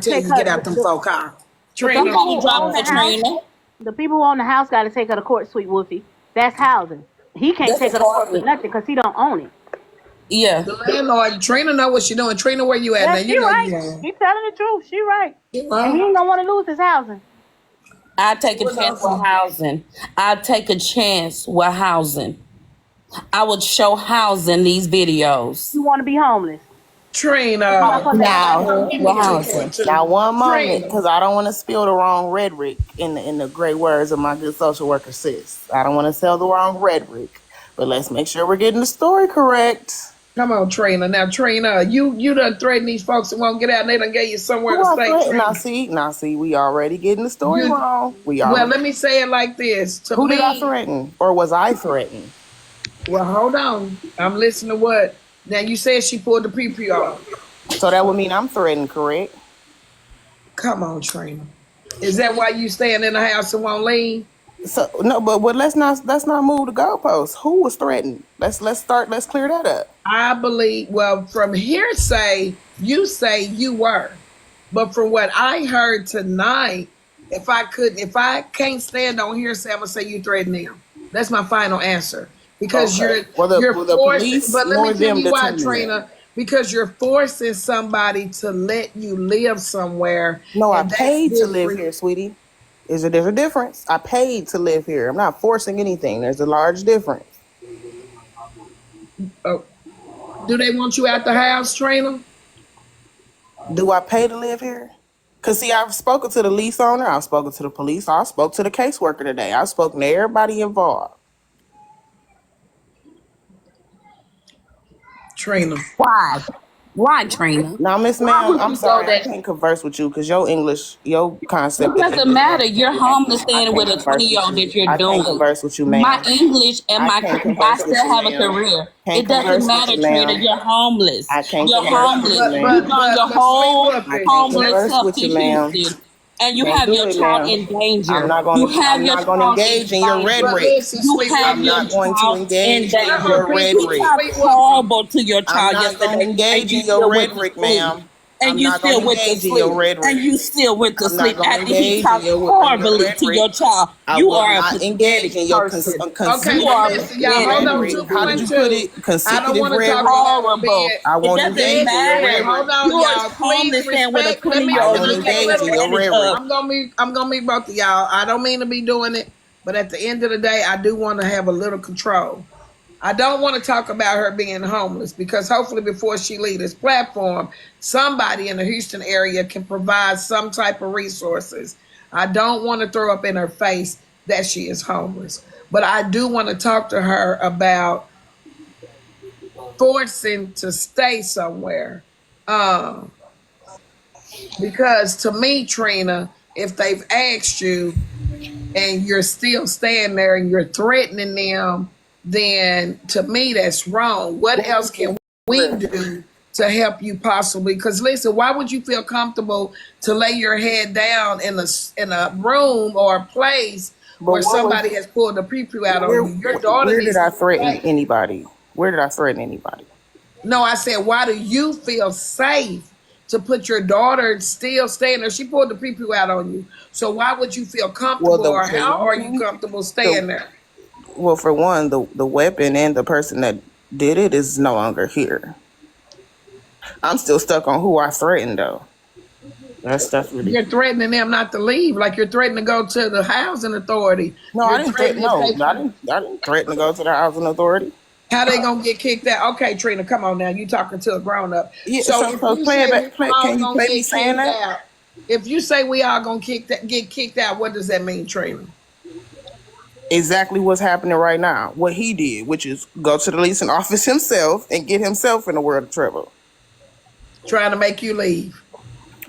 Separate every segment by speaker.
Speaker 1: Tell
Speaker 2: take
Speaker 1: you to get
Speaker 2: her.
Speaker 1: out them folk car.
Speaker 2: The people
Speaker 1: Trina.
Speaker 2: who
Speaker 3: Drop
Speaker 2: own the house,
Speaker 3: Katrina.
Speaker 2: the people who own the house got to take her to court, sweet Wolfie. That's housing. He can't
Speaker 3: That's a
Speaker 2: take her to
Speaker 3: part
Speaker 2: court
Speaker 3: of
Speaker 2: for
Speaker 3: it.
Speaker 2: nothing because he don't own it.
Speaker 3: Yeah.
Speaker 1: The landlord, Trina know what she doing. Trina, where you at
Speaker 2: Yeah,
Speaker 1: now?
Speaker 2: she
Speaker 1: You know
Speaker 2: right.
Speaker 1: you are.
Speaker 2: She telling the truth. She right.
Speaker 1: You
Speaker 2: And he
Speaker 1: are.
Speaker 2: ain't gonna want to lose his housing.
Speaker 3: I take a
Speaker 1: What
Speaker 3: chance with
Speaker 1: else?
Speaker 3: housing. I take a chance with housing. I would show housing these videos.
Speaker 2: You want to be homeless. This
Speaker 1: Trina.
Speaker 2: motherfucker ain't got
Speaker 4: Now,
Speaker 2: nothing to
Speaker 3: With
Speaker 2: give you.
Speaker 3: housing.
Speaker 4: now, one moment,
Speaker 1: Trina.
Speaker 4: because I don't want to spill the wrong rhetoric in the great words of my good social worker sis. I don't want to sell the wrong rhetoric, but let's make sure we're getting the story correct.
Speaker 1: Come on, Trina. Now, Trina, you done threatened these folks that won't get out and they done gave you somewhere
Speaker 4: Who
Speaker 1: to
Speaker 4: I
Speaker 1: stay,
Speaker 4: threatened?
Speaker 1: Trina.
Speaker 4: Now see, we already getting the story
Speaker 1: You,
Speaker 4: wrong. We
Speaker 1: well,
Speaker 4: already.
Speaker 1: let me say it like this. To
Speaker 4: Who did I
Speaker 1: me,
Speaker 4: threaten, or was I threatened?
Speaker 1: well, hold on. I'm listening to what. Now, you said she pulled the PP off.
Speaker 4: So that would mean I'm threatened, correct?
Speaker 1: Come on, Trina. Is that why you staying in the house and won't leave?
Speaker 4: So no, but let's not move the goalposts. Who was threatened? Let's clear that up.
Speaker 1: I believe, well, from hearsay, you say you were. But from what I heard tonight, if I can't stand on hearsay, I'm gonna say you threatened them. That's my final answer. Because
Speaker 4: Okay. Well,
Speaker 1: you're
Speaker 4: the
Speaker 1: forcing,
Speaker 4: police
Speaker 1: but let me
Speaker 4: nor
Speaker 1: tell
Speaker 4: them
Speaker 1: you why,
Speaker 4: determine that.
Speaker 1: Trina. Because you're forcing somebody to let you live somewhere,
Speaker 4: No, I
Speaker 1: and that's
Speaker 4: paid to live
Speaker 1: different.
Speaker 4: here, sweetie. There's a difference. I paid to live here. I'm not forcing anything. There's a large difference.
Speaker 1: Oh, do they want you out the house, Trina?
Speaker 4: Do I pay to live here? Cause see, I've spoken to the lease owner. I've spoken to the police. I spoke to the caseworker today. I've spoken to everybody involved.
Speaker 1: Trina.
Speaker 3: Why? Why, Trina?
Speaker 4: Now, Miss
Speaker 3: Why
Speaker 4: Ma'am,
Speaker 3: would
Speaker 4: I'm
Speaker 3: you go
Speaker 4: sorry, I
Speaker 3: that?
Speaker 4: can't converse with you because your English, your
Speaker 3: It
Speaker 4: concept of
Speaker 3: doesn't
Speaker 4: English
Speaker 3: matter.
Speaker 4: ain't
Speaker 3: You're homeless
Speaker 4: accurate. I
Speaker 3: staying with
Speaker 4: can't
Speaker 3: a
Speaker 4: converse with
Speaker 3: 20-year-old
Speaker 4: you.
Speaker 3: that you're
Speaker 4: I can't
Speaker 3: doing.
Speaker 4: converse with you,
Speaker 3: My
Speaker 4: ma'am.
Speaker 3: English and
Speaker 4: I can't
Speaker 3: I
Speaker 4: converse with
Speaker 3: still
Speaker 4: you,
Speaker 3: have a
Speaker 4: ma'am.
Speaker 3: career.
Speaker 4: Can't
Speaker 3: It doesn't
Speaker 4: converse with
Speaker 3: matter,
Speaker 4: you,
Speaker 3: Trina.
Speaker 4: ma'am.
Speaker 3: You're homeless.
Speaker 4: I can't
Speaker 3: You're
Speaker 4: converse with
Speaker 3: homeless.
Speaker 4: you,
Speaker 3: You've
Speaker 4: ma'am.
Speaker 3: done your
Speaker 1: But sweet
Speaker 3: whole
Speaker 4: I
Speaker 1: Wolfie,
Speaker 4: can't
Speaker 1: let,
Speaker 3: homeless
Speaker 4: converse
Speaker 3: self
Speaker 4: with
Speaker 3: to
Speaker 4: you, ma'am.
Speaker 3: Houston, and you
Speaker 4: Can't
Speaker 3: have
Speaker 4: do
Speaker 3: your
Speaker 4: it,
Speaker 3: child
Speaker 4: ma'am.
Speaker 3: in danger. You have
Speaker 4: I'm
Speaker 3: your
Speaker 4: not gonna
Speaker 3: child in
Speaker 4: engage in your
Speaker 3: danger.
Speaker 1: but
Speaker 4: rhetoric.
Speaker 1: listen,
Speaker 3: You
Speaker 1: sweet
Speaker 3: have
Speaker 4: I'm
Speaker 3: your
Speaker 4: not
Speaker 1: Wolfie.
Speaker 4: going to
Speaker 3: child in
Speaker 4: engage in
Speaker 1: Let her
Speaker 4: your
Speaker 3: danger.
Speaker 1: repeat,
Speaker 3: You
Speaker 4: rhetoric.
Speaker 3: talked
Speaker 1: sweet Wolfie.
Speaker 3: horrible to your
Speaker 4: I'm
Speaker 3: child
Speaker 4: not gonna
Speaker 3: yesterday, and
Speaker 4: engage
Speaker 3: you
Speaker 4: in your
Speaker 3: still went to
Speaker 4: rhetoric,
Speaker 3: sleep.
Speaker 4: ma'am.
Speaker 3: And
Speaker 4: I'm
Speaker 3: you
Speaker 4: not gonna
Speaker 3: still went to
Speaker 4: engage in your
Speaker 3: sleep. And
Speaker 4: rhetoric.
Speaker 3: you still went to
Speaker 4: I'm not
Speaker 3: sleep
Speaker 4: gonna
Speaker 3: after he
Speaker 4: engage in
Speaker 3: talked
Speaker 4: your
Speaker 3: horribly to
Speaker 4: rhetoric.
Speaker 3: your child.
Speaker 4: I
Speaker 3: You
Speaker 4: will
Speaker 3: are a
Speaker 4: not engage
Speaker 3: pathetic
Speaker 4: in your
Speaker 3: person.
Speaker 1: Okay,
Speaker 3: You
Speaker 4: consecutive
Speaker 1: but
Speaker 3: are a
Speaker 1: listen, y'all, hold
Speaker 3: pathetic
Speaker 1: on.
Speaker 4: rhetoric. How did you put
Speaker 1: 2.2.
Speaker 4: it?
Speaker 1: I don't
Speaker 4: Consecutive
Speaker 1: want to talk
Speaker 4: rhetoric.
Speaker 1: about her being.
Speaker 3: horrible.
Speaker 4: I
Speaker 3: It
Speaker 4: won't
Speaker 3: doesn't
Speaker 4: engage in your
Speaker 1: Listen,
Speaker 3: matter.
Speaker 1: hold
Speaker 4: rhetoric.
Speaker 1: on,
Speaker 3: You're
Speaker 1: y'all. Please
Speaker 3: homeless and with a
Speaker 1: respect. Let
Speaker 3: 20
Speaker 1: me
Speaker 3: year
Speaker 4: I
Speaker 3: old
Speaker 1: can
Speaker 4: won't
Speaker 3: and
Speaker 1: I
Speaker 3: you take
Speaker 1: get a
Speaker 4: engage in
Speaker 1: little.
Speaker 4: your
Speaker 3: advantage
Speaker 4: rhetoric.
Speaker 3: of.
Speaker 1: I'm gonna meet both of y'all. I don't mean to be doing it, but at the end of the day, I do want to have a little control. I don't want to talk about her being homeless because hopefully before she leaves this platform, somebody in the Houston area can provide some type of resources. I don't want to throw up in her face that she is homeless, but I do want to talk to her about forcing to stay somewhere. Um, because to me, Trina, if they've asked you and you're still staying there and you're threatening them, then to me that's wrong. What else can we do to help you possibly? Because listen, why would you feel comfortable to lay your head down in a room or a place
Speaker 4: But
Speaker 1: where
Speaker 4: what was
Speaker 1: somebody has pulled a pee-pee out
Speaker 4: where?
Speaker 1: on you? Your daughter
Speaker 4: Where did
Speaker 1: needs to
Speaker 4: I
Speaker 1: be
Speaker 4: threaten
Speaker 1: safe.
Speaker 4: anybody? Where did I threaten anybody?
Speaker 1: No, I said, why do you feel safe to put your daughter still staying there? She pulled the pee-pee out on you. So why would you feel
Speaker 4: Well,
Speaker 1: comfortable or
Speaker 4: the
Speaker 1: how are you
Speaker 4: weapon,
Speaker 1: comfortable
Speaker 4: the
Speaker 1: staying there?
Speaker 4: well, for one, the weapon and the person that did it is no longer here. I'm still stuck on who I threatened, though. That's really
Speaker 1: You're threatening them not to leave, like you're threatening to go to the housing authority.
Speaker 4: no. I
Speaker 1: You're
Speaker 4: didn't threaten.
Speaker 1: threatening if
Speaker 4: No,
Speaker 1: they
Speaker 4: I didn't. I didn't threaten to go to the housing authority.
Speaker 1: how they gonna get kicked out. Okay, Trina, come on now. You talking to a grown up.
Speaker 4: Yeah.
Speaker 1: So
Speaker 4: So
Speaker 1: if
Speaker 4: so
Speaker 1: you
Speaker 4: play it
Speaker 1: say we
Speaker 4: back. Play.
Speaker 1: all
Speaker 4: Can you
Speaker 1: gonna
Speaker 4: play me
Speaker 1: get
Speaker 4: saying
Speaker 1: kicked
Speaker 4: that?
Speaker 1: out, if you say we all gonna get kicked out, what does that mean, Trina?
Speaker 4: Exactly what's happening right now. What he did, which is go to the leasing office himself and get himself in a world of trouble.
Speaker 1: Trying to make you leave.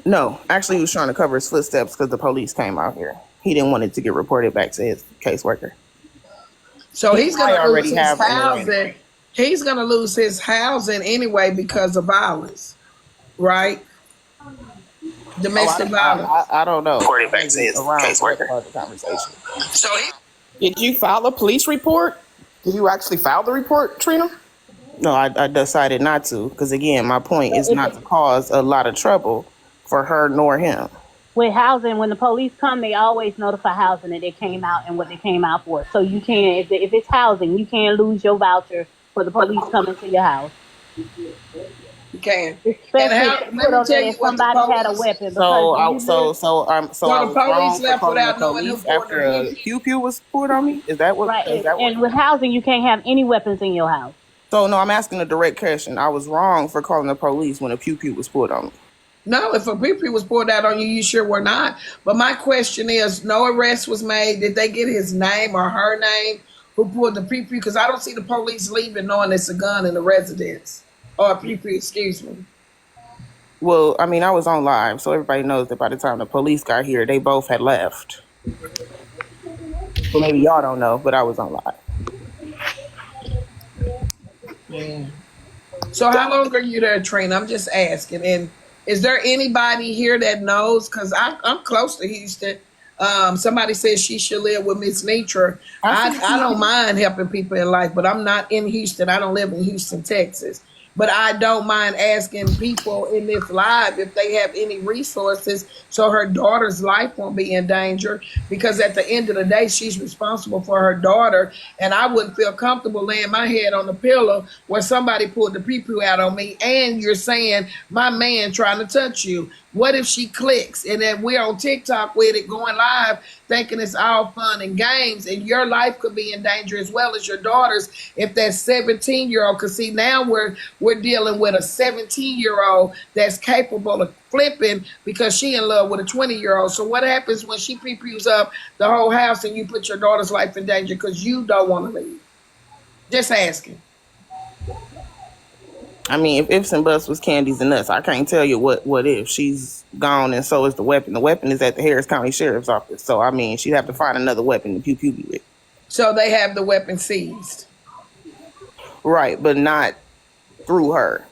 Speaker 4: No, actually, he was trying to cover his footsteps because the police came out here. He didn't want it to get reported back to his caseworker.
Speaker 1: So
Speaker 4: He
Speaker 1: he's
Speaker 4: might
Speaker 1: gonna lose
Speaker 4: already
Speaker 1: his
Speaker 4: have an arraignment.
Speaker 1: housing. He's gonna lose his housing anyway because of violence, right?
Speaker 4: Oh,
Speaker 1: Domestic violence.
Speaker 4: I don't know.
Speaker 3: Report it
Speaker 4: I
Speaker 3: back to
Speaker 4: wasn't
Speaker 3: his
Speaker 4: around for that
Speaker 3: caseworker.
Speaker 4: part of the conversation.
Speaker 1: So he
Speaker 5: Did you file a police report? Did you actually file the report, Trina?
Speaker 4: No, I decided not to because, again, my point is
Speaker 3: If
Speaker 4: not to cause a lot of trouble for her nor him.
Speaker 2: With housing, when the police come, they always notify housing that they came out and what they came out for. So you can't, if it's housing, you can't lose your voucher for the police coming to your house.
Speaker 1: You can. And
Speaker 2: Especially if
Speaker 1: how?
Speaker 2: they
Speaker 1: Let
Speaker 2: put
Speaker 1: me
Speaker 2: on
Speaker 1: tell
Speaker 2: there
Speaker 1: you
Speaker 2: that
Speaker 1: what the
Speaker 2: somebody had a
Speaker 1: police.
Speaker 2: weapon, because
Speaker 4: So
Speaker 2: when
Speaker 4: I
Speaker 2: you live
Speaker 4: so I
Speaker 1: So the
Speaker 4: was
Speaker 1: police
Speaker 4: wrong for
Speaker 1: left
Speaker 4: calling the
Speaker 1: without knowing who
Speaker 4: police
Speaker 1: pulled the
Speaker 4: after a
Speaker 1: PP.
Speaker 4: pew pew was pulled on me. Is that what? Is
Speaker 2: right,
Speaker 4: that what?
Speaker 2: and with housing, you can't have any weapons in your house.
Speaker 4: So no, I'm asking a direct question. I was wrong for calling the police when a pew pew was pulled on me.
Speaker 1: No, if a PP was pulled out on you, you sure were not. But my question is, no arrest was made. Did they get his name or her name who pulled the PP? Because I don't see the police leaving knowing it's a gun in the residence. Or a PP, excuse me.
Speaker 4: Well, I mean, I was on live, so everybody knows that by the time the police got here, they both had left. Well, maybe y'all don't know, but I was on live.
Speaker 1: Yeah. So how long are you there, Trina? I'm just asking. And is there anybody here that knows? Because I'm close to Houston. Somebody says she should live with Miss Nitra.
Speaker 4: I see.
Speaker 1: I don't mind helping people in life, but I'm not in Houston. I don't live in Houston, Texas. But I don't mind asking people in this live if they have any resources so her daughter's life won't be in danger. Because at the end of the day, she's responsible for her daughter. And I wouldn't feel comfortable laying my head on the pillow where somebody pulled the pee-poo out on me and you're saying, my man trying to touch you. What if she clicks and then we're on TikTok with it going live thinking it's all fun and games and your life could be in danger as well as your daughter's if that 17-year-old, because see now we're dealing with a 17-year-old that's capable of flipping because she in love with a 20-year-old. So what happens when she pee-pees up the whole house and you put your daughter's life in danger because you don't want to leave? Just asking.
Speaker 4: I mean, if ifs and buts was candies and nuts, I can't tell you what if she's gone and so is the weapon. The weapon is at the Harris County Sheriff's Office, so I mean, she'd have to find another weapon to pew pew with.
Speaker 1: So they have the weapon seized.
Speaker 4: Right, but not through her.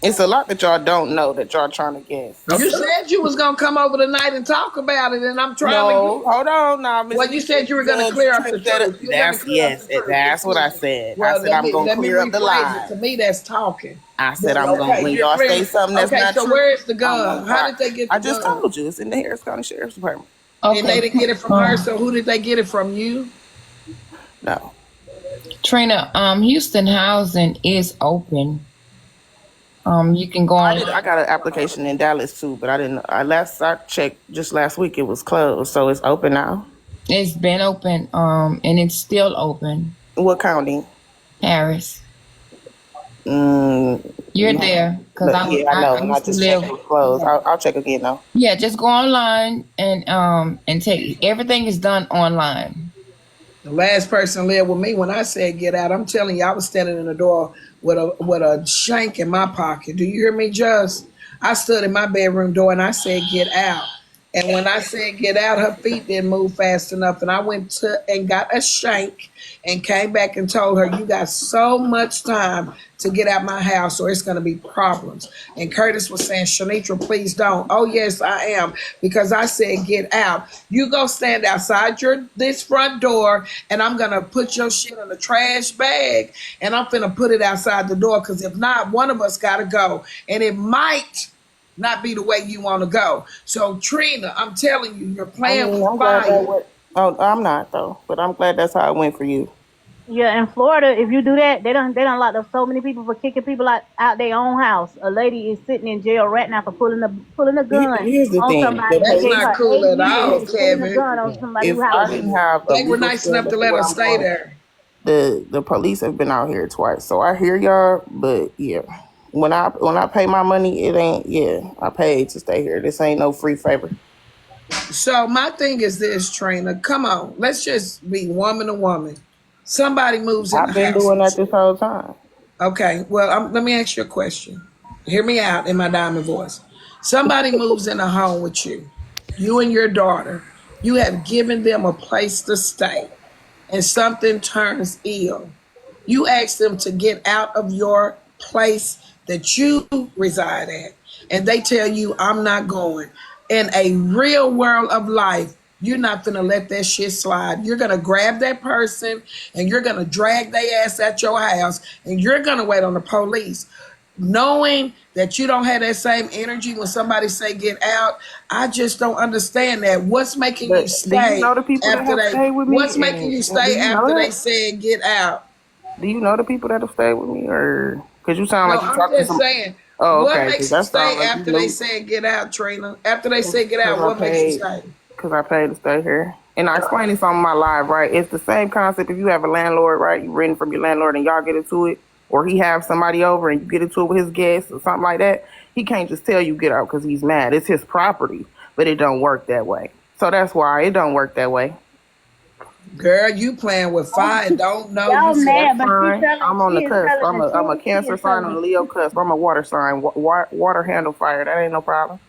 Speaker 4: It's a lot that y'all don't know that y'all trying to guess.
Speaker 1: You said you was gonna come over tonight and talk about it, and I'm trying to
Speaker 4: No,
Speaker 1: get.
Speaker 4: hold on now, Miss
Speaker 1: Well, you said you were gonna
Speaker 4: Judge
Speaker 1: clear up the
Speaker 4: tripped that up.
Speaker 1: truth. You're gonna clear up the truth.
Speaker 4: That's what I said. I
Speaker 1: Well,
Speaker 4: said I'm gonna
Speaker 1: let me
Speaker 4: clear up the
Speaker 1: rephrase it.
Speaker 4: lie.
Speaker 1: To me, that's talking.
Speaker 4: I said
Speaker 1: But
Speaker 4: I'm gonna
Speaker 1: okay,
Speaker 4: when
Speaker 1: you're
Speaker 4: y'all
Speaker 1: clear.
Speaker 4: say something that's
Speaker 1: Okay,
Speaker 4: not
Speaker 1: so
Speaker 4: true.
Speaker 1: where is the
Speaker 4: I'm
Speaker 1: gun?
Speaker 4: gonna
Speaker 1: How
Speaker 4: cry.
Speaker 1: did they get
Speaker 4: I
Speaker 1: the
Speaker 4: just
Speaker 1: gun?
Speaker 4: told you it's in the Harris County Sheriff's Department.
Speaker 1: And they
Speaker 6: Okay.
Speaker 1: didn't get it from her. So who did they get it from? You?
Speaker 4: No.
Speaker 6: Trina, Houston housing is open. You can go on.
Speaker 4: I got an application in Dallas too, but I didn't. I checked just last week. It was closed, so it's open now.
Speaker 6: It's been open, and it's still open.
Speaker 4: What county?
Speaker 6: Harris,
Speaker 4: Mm,
Speaker 6: you're
Speaker 4: no.
Speaker 6: there because
Speaker 4: But yeah, I know.
Speaker 6: I
Speaker 4: And I
Speaker 6: used to
Speaker 4: just checked.
Speaker 6: live.
Speaker 4: It was closed.
Speaker 6: Yeah.
Speaker 4: I'll check again though.
Speaker 6: Yeah, just go online and take everything is done online.
Speaker 1: The last person lived with me when I said get out. I'm telling you, I was standing in the door with a shank in my pocket. Do you hear me, Just? I stood in my bedroom door and I said get out. And when I said get out, her feet didn't move fast enough. And I went to and got a shank and came back and told her, you got so much time to get out my house or it's going to be problems. And Curtis was saying, Shanitra, please don't. Oh, yes, I am. Because I said, get out. You go stand outside this front door and I'm going to put your shit in a trash bag and I'm going to put it outside the door because if not, one of us got to go. And it might not be the way you want to go. So, Trina, I'm telling you, you're
Speaker 4: I
Speaker 1: playing
Speaker 4: mean,
Speaker 1: with
Speaker 4: I'm glad that
Speaker 1: fire.
Speaker 4: went. Oh, I'm not though, but I'm glad that's how it went for you.
Speaker 2: Yeah, in Florida, if you do that, they don't lock up so many people for kicking people out their own house. A lady is sitting in jail right now for pulling a gun
Speaker 4: Here's the
Speaker 2: on
Speaker 4: thing:
Speaker 2: somebody.
Speaker 4: the
Speaker 2: They
Speaker 1: That's
Speaker 2: gave
Speaker 4: police.
Speaker 1: not
Speaker 2: her
Speaker 1: cool at
Speaker 2: 8 years
Speaker 1: all,
Speaker 2: for pulling a
Speaker 1: Kevin.
Speaker 2: gun on somebody who
Speaker 4: If I
Speaker 2: house
Speaker 4: didn't
Speaker 2: arrest.
Speaker 4: have a
Speaker 1: They were
Speaker 4: legal
Speaker 1: nice enough
Speaker 4: scandal
Speaker 1: to
Speaker 4: for
Speaker 1: let
Speaker 4: what
Speaker 1: her
Speaker 4: I'm
Speaker 1: stay
Speaker 4: doing,
Speaker 1: there.
Speaker 4: the police have been out here twice. So I hear y'all, but yeah, when I pay my money, it ain't. Yeah, I paid to stay here. This ain't no free favor.
Speaker 1: So my thing is this, Trina. Come on, let's just be woman to woman. Somebody moves in the
Speaker 4: I've been
Speaker 1: house
Speaker 4: doing
Speaker 1: with
Speaker 4: that
Speaker 1: you.
Speaker 4: this whole time.
Speaker 1: Okay, well, let me ask you a question. Hear me out in my diamond voice. Somebody moves in a home with you. You and your daughter. You have given them a place to stay, and something turns ill. You ask them to get out of your place that you reside at, and they tell you, I'm not going. In a real world of life, you're not gonna let that shit slide. You're gonna grab that person and you're gonna drag their ass at your house and you're gonna wait on the police. knowing that you don't have that same energy when somebody say get out. I just don't understand that. What's making you
Speaker 4: But do you
Speaker 1: stay
Speaker 4: know the people that
Speaker 1: after
Speaker 4: have
Speaker 1: they?
Speaker 4: stayed with me?
Speaker 1: What's making you
Speaker 4: And do
Speaker 1: stay
Speaker 4: you know
Speaker 1: after they
Speaker 4: that?
Speaker 1: said get out?
Speaker 4: Do you know the people that have stayed with me, or because you sound
Speaker 1: No,
Speaker 4: like you
Speaker 1: I'm
Speaker 4: talked to
Speaker 1: just
Speaker 4: some?
Speaker 1: saying.
Speaker 4: Oh,
Speaker 1: What
Speaker 4: okay. Because
Speaker 1: makes you
Speaker 4: that sounds
Speaker 1: stay
Speaker 4: like you
Speaker 1: after they
Speaker 4: knew.
Speaker 1: said get out, Trina? After they said get
Speaker 4: Because
Speaker 1: out,
Speaker 4: I
Speaker 1: what makes you
Speaker 4: paid.
Speaker 1: stay?
Speaker 4: Because I paid to stay here. And I explained this on my live, right? It's the same concept. If you have a landlord, right? You renting from your landlord and y'all get into it, or he have somebody over and you get into it with his guests or something like that. He can't just tell you get out because he's mad. It's his property, but it don't work that way. So that's why it don't work that way.
Speaker 1: Girl, you playing with fire and don't know. You
Speaker 2: Y'all
Speaker 1: said
Speaker 2: mad,
Speaker 4: That's
Speaker 2: but
Speaker 4: fine. I'm on
Speaker 2: she
Speaker 4: the
Speaker 2: is
Speaker 4: cusp.
Speaker 2: telling the
Speaker 4: I'm a
Speaker 2: truth. She
Speaker 4: Cancer
Speaker 2: is
Speaker 4: sign
Speaker 2: telling
Speaker 4: on
Speaker 2: the
Speaker 4: a Leo
Speaker 2: truth.
Speaker 4: cusp. I'm a water sign. Water handle fire. That ain't no problem.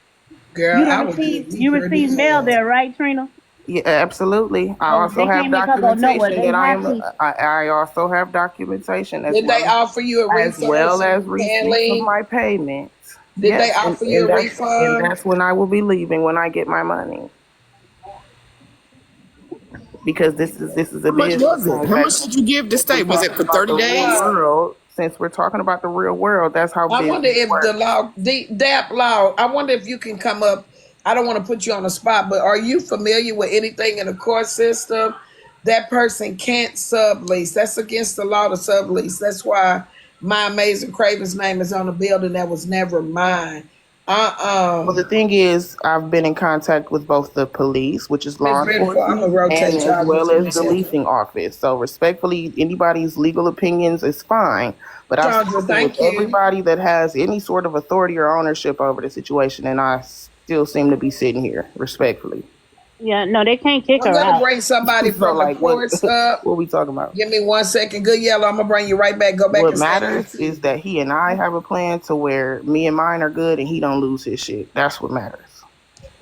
Speaker 1: girl,
Speaker 2: You don't
Speaker 1: I would
Speaker 2: receive
Speaker 1: give me
Speaker 2: you
Speaker 1: pretty
Speaker 2: receive mail
Speaker 1: hell.
Speaker 2: there, right, Trina?
Speaker 4: Yeah, absolutely. I
Speaker 2: Oh,
Speaker 4: also
Speaker 2: they
Speaker 4: have
Speaker 2: can't make her go nowhere.
Speaker 4: documentation
Speaker 2: They
Speaker 4: that I
Speaker 2: have
Speaker 4: am.
Speaker 2: to.
Speaker 4: I also have documentation
Speaker 1: Did they offer you a
Speaker 4: as
Speaker 1: refund
Speaker 4: well
Speaker 1: so
Speaker 4: as
Speaker 1: you can
Speaker 4: receipts of
Speaker 1: leave?
Speaker 4: my payments.
Speaker 1: Did they
Speaker 4: Yes,
Speaker 1: offer you a
Speaker 4: and
Speaker 1: refund?
Speaker 4: that's when I will be leaving when I get my money because this is a
Speaker 5: How much
Speaker 4: business
Speaker 5: was it? How much
Speaker 4: transaction.
Speaker 5: did you give to
Speaker 4: Since we're
Speaker 5: stay? Was it
Speaker 4: talking
Speaker 5: for
Speaker 4: about
Speaker 5: 30
Speaker 4: the real
Speaker 5: days?
Speaker 4: world, since we're talking about the real world, that's how
Speaker 1: I wonder
Speaker 4: business
Speaker 1: if the
Speaker 4: works.
Speaker 1: law, the DAP law, I wonder if you can come up. I don't want to put you on the spot, but are you familiar with anything in the court system? That person can't sublease. That's against the law to sublease. That's why my amazing Craven's name is on a building that was never mine.
Speaker 4: Well, the
Speaker 1: Uh
Speaker 4: thing is, I've been in contact with both the police, which is
Speaker 1: Miss
Speaker 4: law
Speaker 1: Beautiful, I'm gonna
Speaker 4: enforcement, and
Speaker 1: rotate
Speaker 4: as
Speaker 1: y'all.
Speaker 4: well
Speaker 1: Just give
Speaker 4: as
Speaker 1: me a
Speaker 4: the
Speaker 1: second.
Speaker 4: leasing office. So, respectfully, anybody's legal opinions is fine, but I've
Speaker 1: Chandra,
Speaker 4: spoken with
Speaker 1: thank you.
Speaker 4: everybody that has any sort of authority or ownership over the situation, and I still seem to be sitting here, respectfully.
Speaker 2: Yeah, no, they can't kick
Speaker 1: I'm
Speaker 2: her
Speaker 1: gonna
Speaker 2: out.
Speaker 1: bring somebody
Speaker 4: So,
Speaker 1: from the
Speaker 4: like, what
Speaker 1: courts up.
Speaker 4: what are we talking about?
Speaker 1: Give me 1 second. Good yellow. I'm gonna bring you right back. Go back
Speaker 4: What
Speaker 1: and stay in the
Speaker 4: matters is
Speaker 1: queue.
Speaker 4: that he and I have a plan to where me and mine are good, and he don't lose his shit. That's what matters.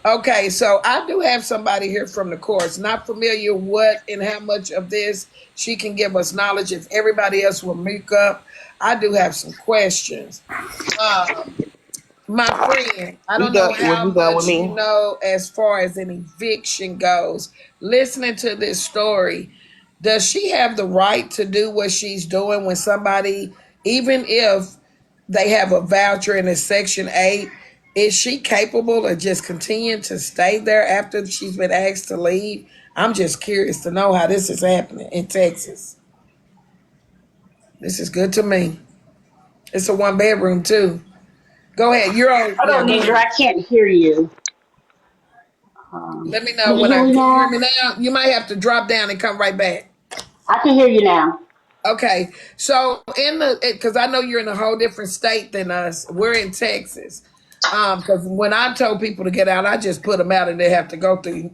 Speaker 1: Okay, so I do have somebody here from the course, not familiar what and how much of this she can give us knowledge. If everybody else will make up, I do have some questions. Um, my friend, I
Speaker 4: You
Speaker 1: don't know
Speaker 4: done? Was
Speaker 1: how
Speaker 4: you done with
Speaker 1: much you
Speaker 4: me?
Speaker 1: know as far as an eviction goes. Listening to this story, does she have the right to do what she's doing when somebody, even if they have a voucher and it's Section 8, is she capable of just continuing to stay there after she's been asked to leave? I'm just curious to know how this is happening in Texas. This is good to me. It's a 1 bedroom too. Go ahead. You're on.
Speaker 7: Hold
Speaker 1: Yeah,
Speaker 7: on,
Speaker 1: go
Speaker 7: Deidre,
Speaker 1: ahead.
Speaker 7: I can't hear you.
Speaker 1: Let me
Speaker 7: Can
Speaker 1: know
Speaker 7: you
Speaker 1: when
Speaker 7: hear
Speaker 1: I
Speaker 7: me
Speaker 1: can you hear
Speaker 7: now?
Speaker 1: me now. You might have to drop down and come right back.
Speaker 7: I can hear you now.
Speaker 1: Okay, so in the because I know you're in a whole different state than us. We're in Texas. Because when I told people to get out, I just put them out and they have to go through,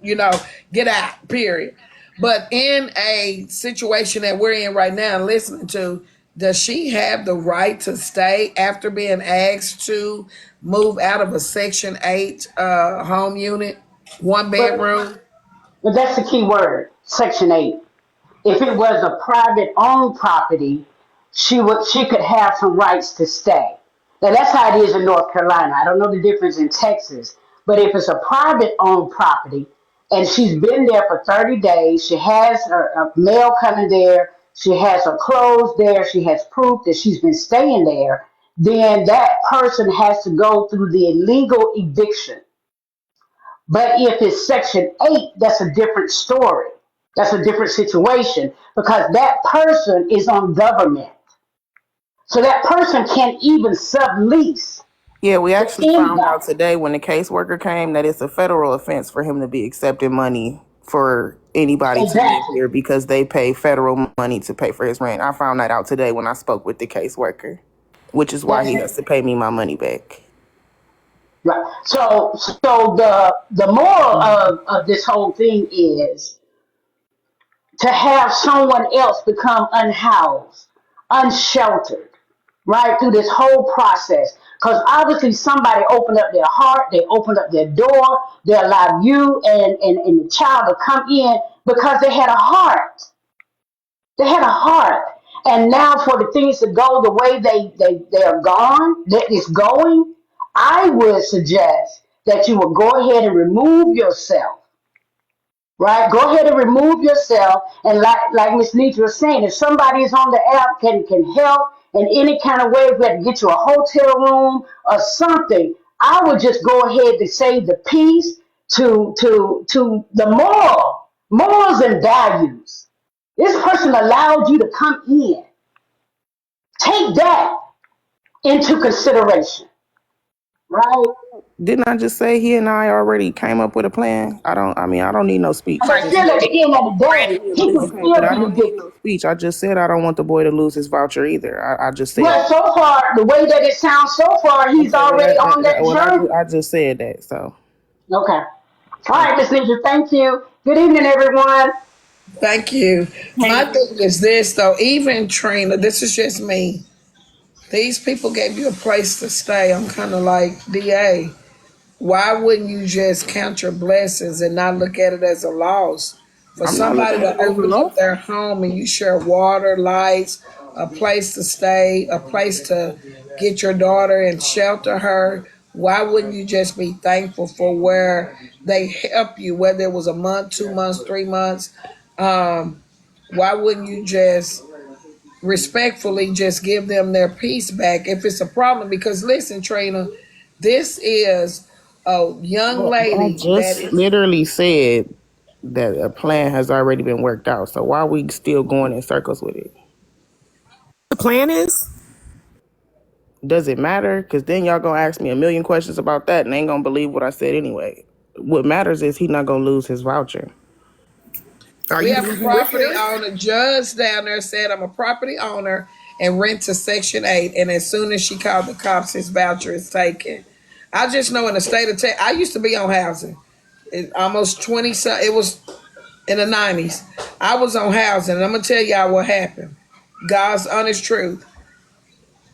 Speaker 1: get out. Period. But in a situation that we're in right now, and listening to, does she have the right to stay after being asked to move out of a Section 8 home unit, one
Speaker 7: But
Speaker 1: bedroom?
Speaker 7: but that's the key word, Section 8. If it was a private owned property, she could have some rights to stay. Now that's how it is in North Carolina. I don't know the difference in Texas, but if it's a private owned property and she's been there for 30 days, she has her mail coming there, she has her clothes there, she has proof that she's been staying there, then that person has to go through the illegal eviction. But if it's Section 8, that's a different story. That's a different situation because that person is on government. So that person can't even sublease
Speaker 4: Yeah, we
Speaker 7: to
Speaker 4: actually found
Speaker 7: anybody.
Speaker 4: out today when the caseworker came that it's a federal offense for him to be accepting money for anybody to live
Speaker 7: Exactly.
Speaker 4: here because they pay federal money to pay for his rent. I found that out today when I spoke with the caseworker, which is why
Speaker 7: That's
Speaker 4: he has to pay me my money back.
Speaker 7: right. So the moral of this whole thing is to have someone else become unhoused, unsheltered, right, through this whole process. Because obviously somebody opened up their heart, they opened up their door, they allowed you and the child to come in because they had a heart. They had a heart. And now for the things to go the way they are gone, that is going, I would suggest that you would go ahead and remove yourself, right? Go ahead and remove yourself. And like Miss Nitra was saying, if somebody is on the app can help in any kind of way, if we had to get you a hotel room or something, I would just go ahead to say the peace to the morals and values. This person allowed you to come in. Take that into consideration, right?
Speaker 4: Didn't I just say he and I already came up with a plan? I don't need no speech.
Speaker 7: But
Speaker 4: Just
Speaker 7: still, at the end of the day, he could
Speaker 4: okay, but
Speaker 7: still
Speaker 4: I
Speaker 7: be the
Speaker 4: don't need
Speaker 7: victim.
Speaker 4: no speech. I just said I don't want the boy to lose his voucher either. I just said
Speaker 7: Well,
Speaker 4: that.
Speaker 7: so far, the way that it sounds so far, he's
Speaker 4: Okay, well,
Speaker 7: already on that journey.
Speaker 4: I just said that. So
Speaker 7: Okay. All right, Miss Ninja, thank you. Good evening, everyone.
Speaker 1: Thank you. My thing is this though, even Trina, this is just me. These people gave you a place to stay. I'm kind of like, DA, why wouldn't you just count your blessings and not look at it as a loss? For
Speaker 4: I'm not
Speaker 1: somebody
Speaker 4: looking at
Speaker 1: to
Speaker 4: it as a
Speaker 1: open up
Speaker 4: loss.
Speaker 1: their home and you share water, lights, a place to stay, a place to get your daughter and shelter her, why wouldn't you just be thankful for where they help you, whether it was a month, 2 months, 3 months? Um, why wouldn't you just respectfully just give them their peace back if it's a problem? Because listen, Trina, this is a young
Speaker 4: I
Speaker 1: lady that
Speaker 4: just
Speaker 1: is.
Speaker 4: literally said that a plan has already been worked out. So why are we still going in circles with it?
Speaker 5: The plan is?
Speaker 4: Does it matter? Because then y'all gonna ask me a million questions about that and ain't gonna believe what I said anyway. What matters is he not gonna lose his voucher.
Speaker 5: Are
Speaker 1: We
Speaker 5: you
Speaker 1: have a
Speaker 5: moving with
Speaker 1: property
Speaker 5: him?
Speaker 1: owner. Judge down there said, I'm a property owner and rent to Section 8. And as soon as she called the cops, his voucher is taken. I just know in the state of Texas, I used to be on housing. Almost 20, it was in the 90s. I was on housing. And I'm going to tell y'all what happened. God's honest truth.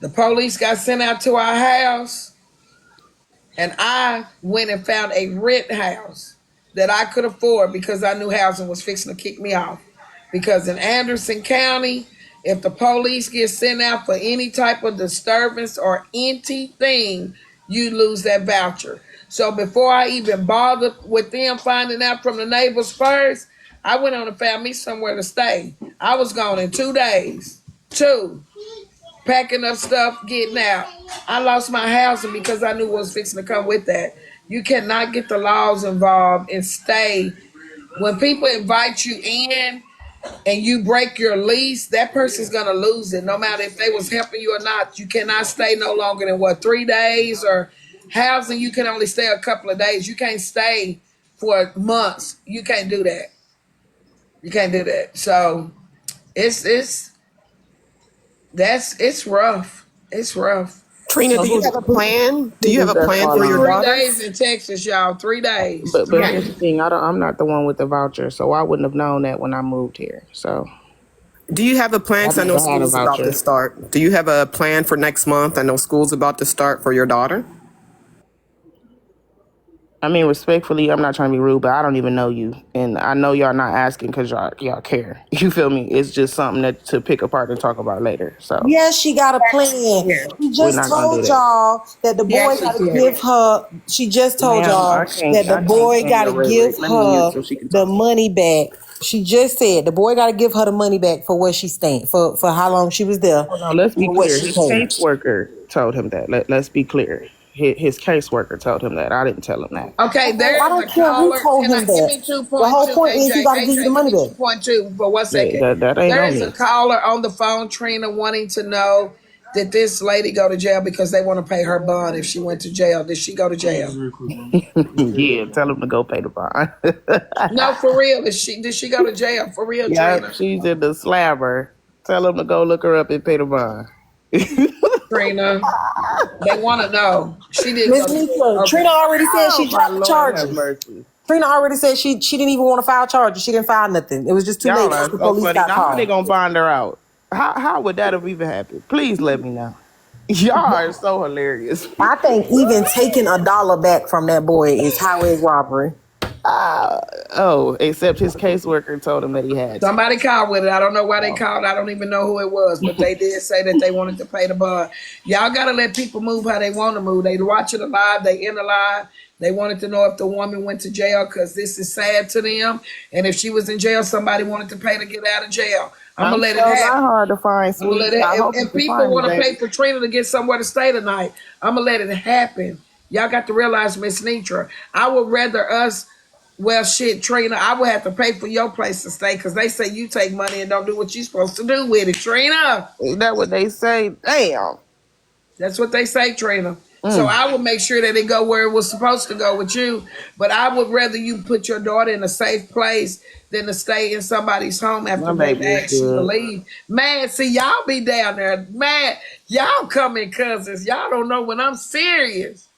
Speaker 1: The police got sent out to our house, and I went and found a rent house that I could afford because I knew housing was fixing to kick me off. Because in Anderson County, if the police get sent out for any type of disturbance or anything, you lose that voucher. So before I even bothered with them finding out from the neighbors first, I went on and found me somewhere to stay. I was gone in 2 days. Two, packing up stuff, getting out. I lost my housing because I knew what was fixing to come with that. You cannot get the laws involved and stay. When people invite you in and you break your lease, that person's gonna lose it. No matter if they was helping you or not, you cannot stay no longer than 3 days, or housing you can only stay a couple of days. You can't stay for months. You can't do that. You can't do that. So it's that's it's rough. It's rough.
Speaker 5: Trina,
Speaker 4: So
Speaker 5: do you have a plan? Do
Speaker 4: who
Speaker 5: you have
Speaker 4: does
Speaker 5: a
Speaker 4: that
Speaker 5: plan
Speaker 4: fall
Speaker 5: for
Speaker 1: It's
Speaker 5: your
Speaker 4: on?
Speaker 1: 3 days
Speaker 5: daughter?
Speaker 1: in Texas, y'all. 3 days.
Speaker 4: But
Speaker 5: Yeah.
Speaker 4: here's the thing, I'm not the one with the voucher, so I wouldn't have known that when I moved here. So
Speaker 5: Do you have a plan?
Speaker 4: I've
Speaker 5: Because I know
Speaker 4: never had a
Speaker 5: school's about to
Speaker 4: voucher.
Speaker 5: start. Do you have a plan for next month? I know school's about to start for your daughter.
Speaker 4: I mean, respectfully, I'm not trying to be rude, but I don't even know you, and I know y'all not asking because y'all care. You feel me? It's just something that to pick apart and talk about later. So
Speaker 8: Yes, she got a plan.
Speaker 5: Yeah.
Speaker 8: She
Speaker 4: we're
Speaker 8: just
Speaker 4: not gonna do
Speaker 8: told
Speaker 4: that,
Speaker 8: y'all that the
Speaker 1: He
Speaker 8: boy
Speaker 1: actually
Speaker 8: got to
Speaker 1: did.
Speaker 8: give her. She just told
Speaker 4: ma'am.
Speaker 8: y'all that the
Speaker 4: I can't
Speaker 8: boy
Speaker 4: stand
Speaker 8: got
Speaker 4: your
Speaker 8: to give
Speaker 4: rhetoric. Let me mute
Speaker 8: her
Speaker 4: so she can
Speaker 8: the
Speaker 4: talk.
Speaker 8: money back. She just said the boy got to give her the money back for what she stayed for how long she was there,
Speaker 4: Oh no, let's be
Speaker 8: for what
Speaker 4: clear.
Speaker 8: she
Speaker 4: His
Speaker 8: paid.
Speaker 4: caseworker told him that. Let's be clear. His caseworker told him that. I didn't tell him that.
Speaker 1: Okay,
Speaker 8: Okay, I
Speaker 1: there's a
Speaker 8: don't care who
Speaker 1: caller.
Speaker 8: told
Speaker 1: Can I
Speaker 8: him
Speaker 1: give
Speaker 8: that.
Speaker 1: me two
Speaker 8: The
Speaker 1: point
Speaker 8: whole
Speaker 1: two?
Speaker 8: point is he
Speaker 1: AJ,
Speaker 8: got to give you the
Speaker 1: give
Speaker 8: money
Speaker 1: me
Speaker 8: back.
Speaker 1: 2.2 for 1 second.
Speaker 4: That ain't
Speaker 1: There
Speaker 4: on
Speaker 1: is a
Speaker 4: me.
Speaker 1: caller on the phone, Trina, wanting to know, did this lady go to jail because they want to pay her bond if she went to jail? Did she go to jail?
Speaker 4: Yeah, tell him to go pay the bond.
Speaker 1: No, for real. Did she go to jail? For real,
Speaker 4: Yeah,
Speaker 1: Trina?
Speaker 4: she's in the slammer. Tell him to go look her up and pay the bond.
Speaker 1: Trina. They want to know. She didn't
Speaker 8: Miss
Speaker 1: go to
Speaker 8: Nisha,
Speaker 1: okay.
Speaker 8: Trina already said
Speaker 4: Oh
Speaker 8: she
Speaker 4: my
Speaker 8: dropped the
Speaker 4: Lord, have
Speaker 8: charges.
Speaker 4: mercy.
Speaker 8: Trina already said she didn't even want to file charges. She didn't file nothing. It was just too late
Speaker 4: Y'all
Speaker 8: once
Speaker 4: are
Speaker 8: the
Speaker 4: so
Speaker 8: police
Speaker 4: funny.
Speaker 8: got
Speaker 4: Now how they
Speaker 8: called.
Speaker 4: gonna bond her out? How would that have even happened? Please let me know. Y'all are so hilarious.
Speaker 8: I think even taking $1 back from that boy is highway robbery.
Speaker 4: Except his caseworker told him that he had to.
Speaker 1: Somebody called with it. I don't know why they
Speaker 4: Oh.
Speaker 1: called. I don't even know who it was, but they did say that they wanted to pay the bond. Y'all got to let people move how they want to move. They watch it alive. They in the live. They wanted to know if the woman went to jail because this is sad to them. And if she was in jail, somebody wanted to pay to get out of jail. I'm
Speaker 4: I'm
Speaker 1: going to let it
Speaker 4: so not
Speaker 1: happen.
Speaker 4: hard to find,
Speaker 1: I'm gonna
Speaker 4: sweet.
Speaker 1: let it.
Speaker 4: I hope you
Speaker 1: If
Speaker 4: can
Speaker 1: people
Speaker 4: find me,
Speaker 1: want to pay
Speaker 4: baby.
Speaker 1: for Trina to get somewhere to stay tonight, I'm gonna let it happen. Y'all got to realize, Miss Nitra, I would rather us. Well, shit, Trina, I would have to pay for your place to stay because they say you take money and don't do what you're supposed to do with it, Trina.
Speaker 4: Is that what they say? Damn.
Speaker 1: That's what they say, Trina. So I would make sure that it go where it was supposed to go with you. But I would rather you put your daughter in a safe place than to stay in somebody's home
Speaker 4: My
Speaker 1: after they
Speaker 4: baby is
Speaker 1: ask you to
Speaker 4: good.
Speaker 1: leave. Man, see, y'all be down there. Man, y'all coming cousins. Y'all don't know when I'm serious.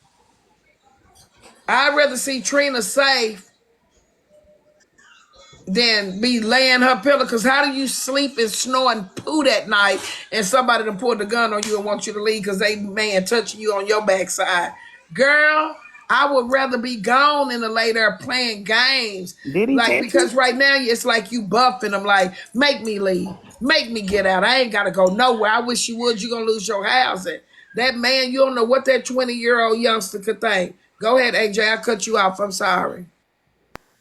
Speaker 1: I'd rather see Trina safe than be laying her pillow. Because how do you sleep and snore and poo that night and somebody done pulled the gun on you and want you to leave because they man touching you on your backside? Girl, I would rather be gone than to lay there playing games.
Speaker 4: Did he
Speaker 1: Like,
Speaker 4: text you?
Speaker 1: because right now it's like you buffing them like, make me leave. Make me get out. I ain't got to go nowhere. I wish you would. You're going to lose your housing. That man, you don't know what that 20-year-old youngster could think. Go ahead, AJ. I cut you off. I'm sorry.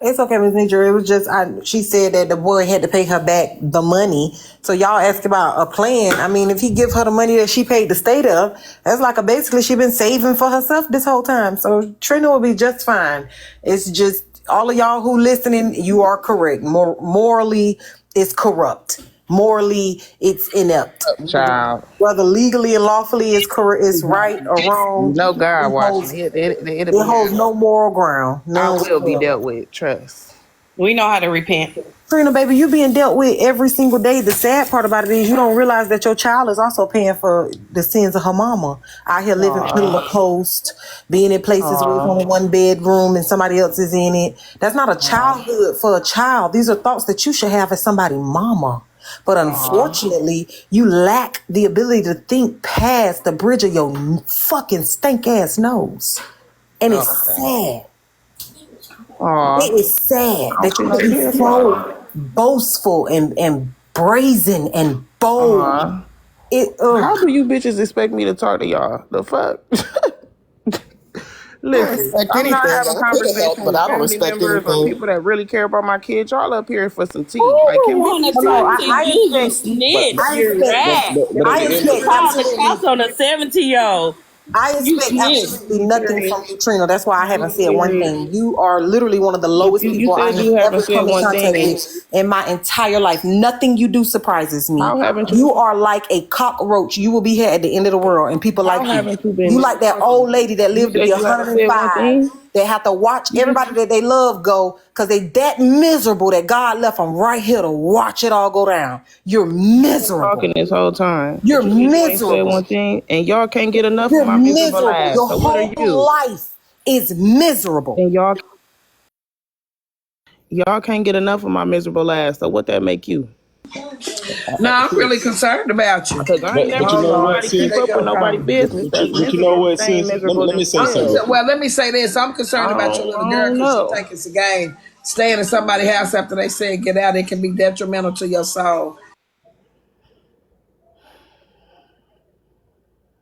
Speaker 8: It's okay, Miss Nidra. It was just she said that the boy had to pay her back the money. So y'all asked about a plan. I mean, if he give her the money that she paid to stay there, that's like basically she been saving for herself this whole time. So Trina will be just fine. It's just all of y'all who listening, you are correct. Morally, it's corrupt. Morally, it's inept.
Speaker 4: Child.
Speaker 8: Whether legally and lawfully is correct, is right or
Speaker 4: You
Speaker 8: wrong,
Speaker 4: know God
Speaker 8: it
Speaker 4: watching.
Speaker 8: holds
Speaker 4: It'll
Speaker 8: it
Speaker 4: be
Speaker 8: holds no moral ground.
Speaker 4: I
Speaker 8: None
Speaker 4: will be
Speaker 8: whatsoever.
Speaker 4: dealt with. Trust.
Speaker 3: We know how to repent.
Speaker 8: Trina, baby, you being dealt with every single day. The sad part about it is you don't realize that your child is also paying for the sins of her mama. Out here living pillar
Speaker 4: Aw.
Speaker 8: post, being in places where it's
Speaker 4: Aw.
Speaker 8: only one bedroom and somebody else is in it. That's not a childhood for a child. These are thoughts that you should have as somebody's mama. But unfortunately, you lack the ability to think past the bridge of your fucking stink ass nose. And it's
Speaker 4: Okay.
Speaker 8: sad.
Speaker 4: Aw.
Speaker 8: It is sad
Speaker 4: I'm
Speaker 8: that you
Speaker 4: finna
Speaker 8: could be
Speaker 4: tears fall.
Speaker 8: so boastful and brazen and bold.
Speaker 4: Aw.
Speaker 8: It
Speaker 4: How do you bitches expect me to talk to y'all? The fuck?
Speaker 5: I don't
Speaker 4: Listen,
Speaker 5: respect
Speaker 4: I'm not
Speaker 5: anything.
Speaker 4: having
Speaker 5: I could have
Speaker 4: conversation
Speaker 5: helped, but
Speaker 4: with
Speaker 5: I don't
Speaker 4: family
Speaker 5: respect
Speaker 4: members or
Speaker 5: anything.
Speaker 4: people that really care about my kids. Y'all up here for some
Speaker 3: Who
Speaker 4: tea. Like, can we
Speaker 3: want
Speaker 4: be
Speaker 3: to
Speaker 8: no,
Speaker 3: talk
Speaker 4: serious?
Speaker 3: to
Speaker 8: I
Speaker 3: you? You
Speaker 8: expect
Speaker 5: But
Speaker 3: snitch.
Speaker 8: I
Speaker 3: You
Speaker 8: expect
Speaker 3: rat.
Speaker 5: but at
Speaker 8: I
Speaker 5: the end
Speaker 3: You
Speaker 5: of
Speaker 8: expect
Speaker 3: called the
Speaker 8: absolutely
Speaker 3: cops on a 17-year-old.
Speaker 8: I
Speaker 3: You
Speaker 8: expect
Speaker 3: snitch.
Speaker 8: absolutely nothing from you, Trina. That's why I haven't said one
Speaker 4: Serious.
Speaker 8: thing. You are literally one of the
Speaker 4: But
Speaker 8: lowest
Speaker 4: you
Speaker 8: people I
Speaker 4: said
Speaker 8: have
Speaker 4: you haven't
Speaker 8: ever
Speaker 4: said
Speaker 8: come in
Speaker 4: one thing,
Speaker 8: contact
Speaker 4: and
Speaker 8: with in my entire life. Nothing you do surprises me.
Speaker 4: how haven't you?
Speaker 8: You are like a cockroach. You will be here at the end of the world, and people
Speaker 4: How
Speaker 8: like you.
Speaker 4: haven't you been
Speaker 8: You like that
Speaker 4: talking?
Speaker 8: old lady that
Speaker 4: You
Speaker 8: lived to be
Speaker 4: said you haven't said one
Speaker 8: 105
Speaker 4: thing.
Speaker 8: that have to watch
Speaker 4: You
Speaker 8: everybody that they love go because they that miserable that God left them right here to watch it all go down. You're
Speaker 4: been talking
Speaker 8: miserable.
Speaker 4: this whole time,
Speaker 8: You're
Speaker 4: but you ain't said
Speaker 8: miserable.
Speaker 4: one thing, and y'all can't get enough of
Speaker 8: You're
Speaker 4: my miserable
Speaker 8: miserable.
Speaker 4: ass.
Speaker 8: Your
Speaker 4: So what are
Speaker 8: whole
Speaker 4: you?
Speaker 8: life is miserable.
Speaker 4: And y'all can't get enough of my miserable ass. So what that make you?
Speaker 1: No, I'm really concerned about you.
Speaker 4: Because I ain't never
Speaker 5: but you
Speaker 1: Hold
Speaker 4: seen
Speaker 5: know
Speaker 1: on.
Speaker 5: what,
Speaker 4: nobody
Speaker 1: Here
Speaker 4: keep
Speaker 5: sis?
Speaker 1: they
Speaker 4: up with
Speaker 1: go
Speaker 4: nobody
Speaker 1: calling.
Speaker 4: business that's
Speaker 5: But you know
Speaker 4: miserable,
Speaker 5: what,
Speaker 4: staying
Speaker 5: sis?
Speaker 4: miserable
Speaker 5: Let me say something.
Speaker 4: themselves.
Speaker 1: Well, let me say this. I'm concerned about your little
Speaker 4: I
Speaker 1: girl
Speaker 4: don't
Speaker 1: because she
Speaker 4: know.
Speaker 1: taking some game. Staying in somebody's house after they said get out, it can be detrimental to your soul.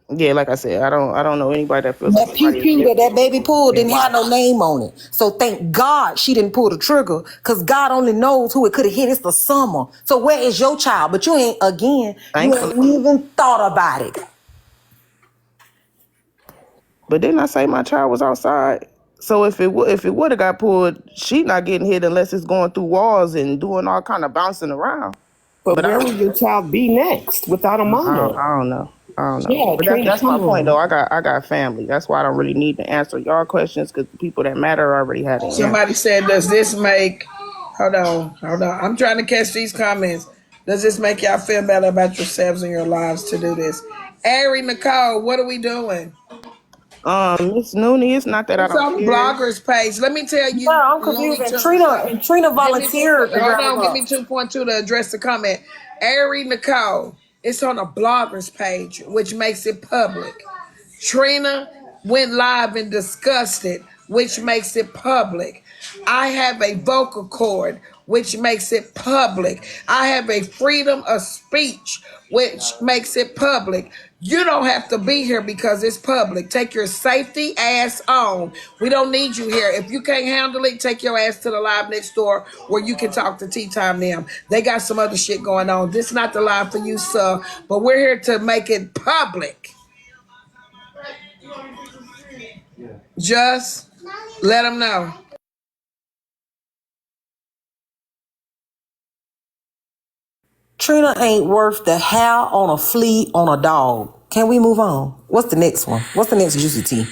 Speaker 4: Yeah, like I said, I don't know anybody that feels like
Speaker 8: That pew
Speaker 4: somebody is
Speaker 8: pew that that baby
Speaker 4: miserable
Speaker 8: pulled
Speaker 4: in
Speaker 8: didn't have
Speaker 4: life.
Speaker 8: no name on it. So thank God she didn't pull the trigger because God only knows who it could have hit. It's the summer. So where is your child? But you ain't, again, you
Speaker 4: Thankfully.
Speaker 8: ain't even thought about it.
Speaker 4: But didn't I say my child was outside? So if it would have got pulled, she not getting hit unless it's going through walls and doing all kind of bouncing around.
Speaker 5: But
Speaker 4: But
Speaker 5: where will your child be next without a mama?
Speaker 4: I don't know. I don't know.
Speaker 5: Yeah,
Speaker 4: But that's
Speaker 5: Trina,
Speaker 4: that's
Speaker 5: come
Speaker 4: my point
Speaker 5: on.
Speaker 4: though. I got family. That's why I don't really need to answer y'all questions because the people that matter already had an answer.
Speaker 1: Somebody said, does this make, hold on. I'm trying to catch these comments. Does this make y'all feel better about yourselves and your lives to do this? Ari Nicole, what are we doing?
Speaker 4: Miss Nooney, it's not that I
Speaker 1: It's
Speaker 4: don't
Speaker 1: on the
Speaker 4: care.
Speaker 1: bloggers page. Let me tell
Speaker 8: Yeah,
Speaker 1: you,
Speaker 8: I'm confused.
Speaker 1: Looney
Speaker 8: And
Speaker 1: Tunes.
Speaker 8: Trina
Speaker 1: Give me
Speaker 8: volunteered to grab
Speaker 1: hold
Speaker 8: them
Speaker 1: on. Give
Speaker 8: up.
Speaker 1: me 2.2 to address the comment. Ari Nicole. It's on the bloggers page, which makes it public. Trina went live and discussed it which makes it public. I have a vocal cord, which makes it public. I have a freedom of speech, which makes it public. You don't have to be here because it's public. Take your safety ass on. We don't need you here. If you can't handle it, take your ass to the live next door where you can talk to Tea Time them. They got some other shit going on. This is not the live for you, sir, but we're here to make it public. Just let them know.
Speaker 8: Trina ain't worth the hair on a flea on a dog. Can we move on? What's the next one? What's the next juicy tea?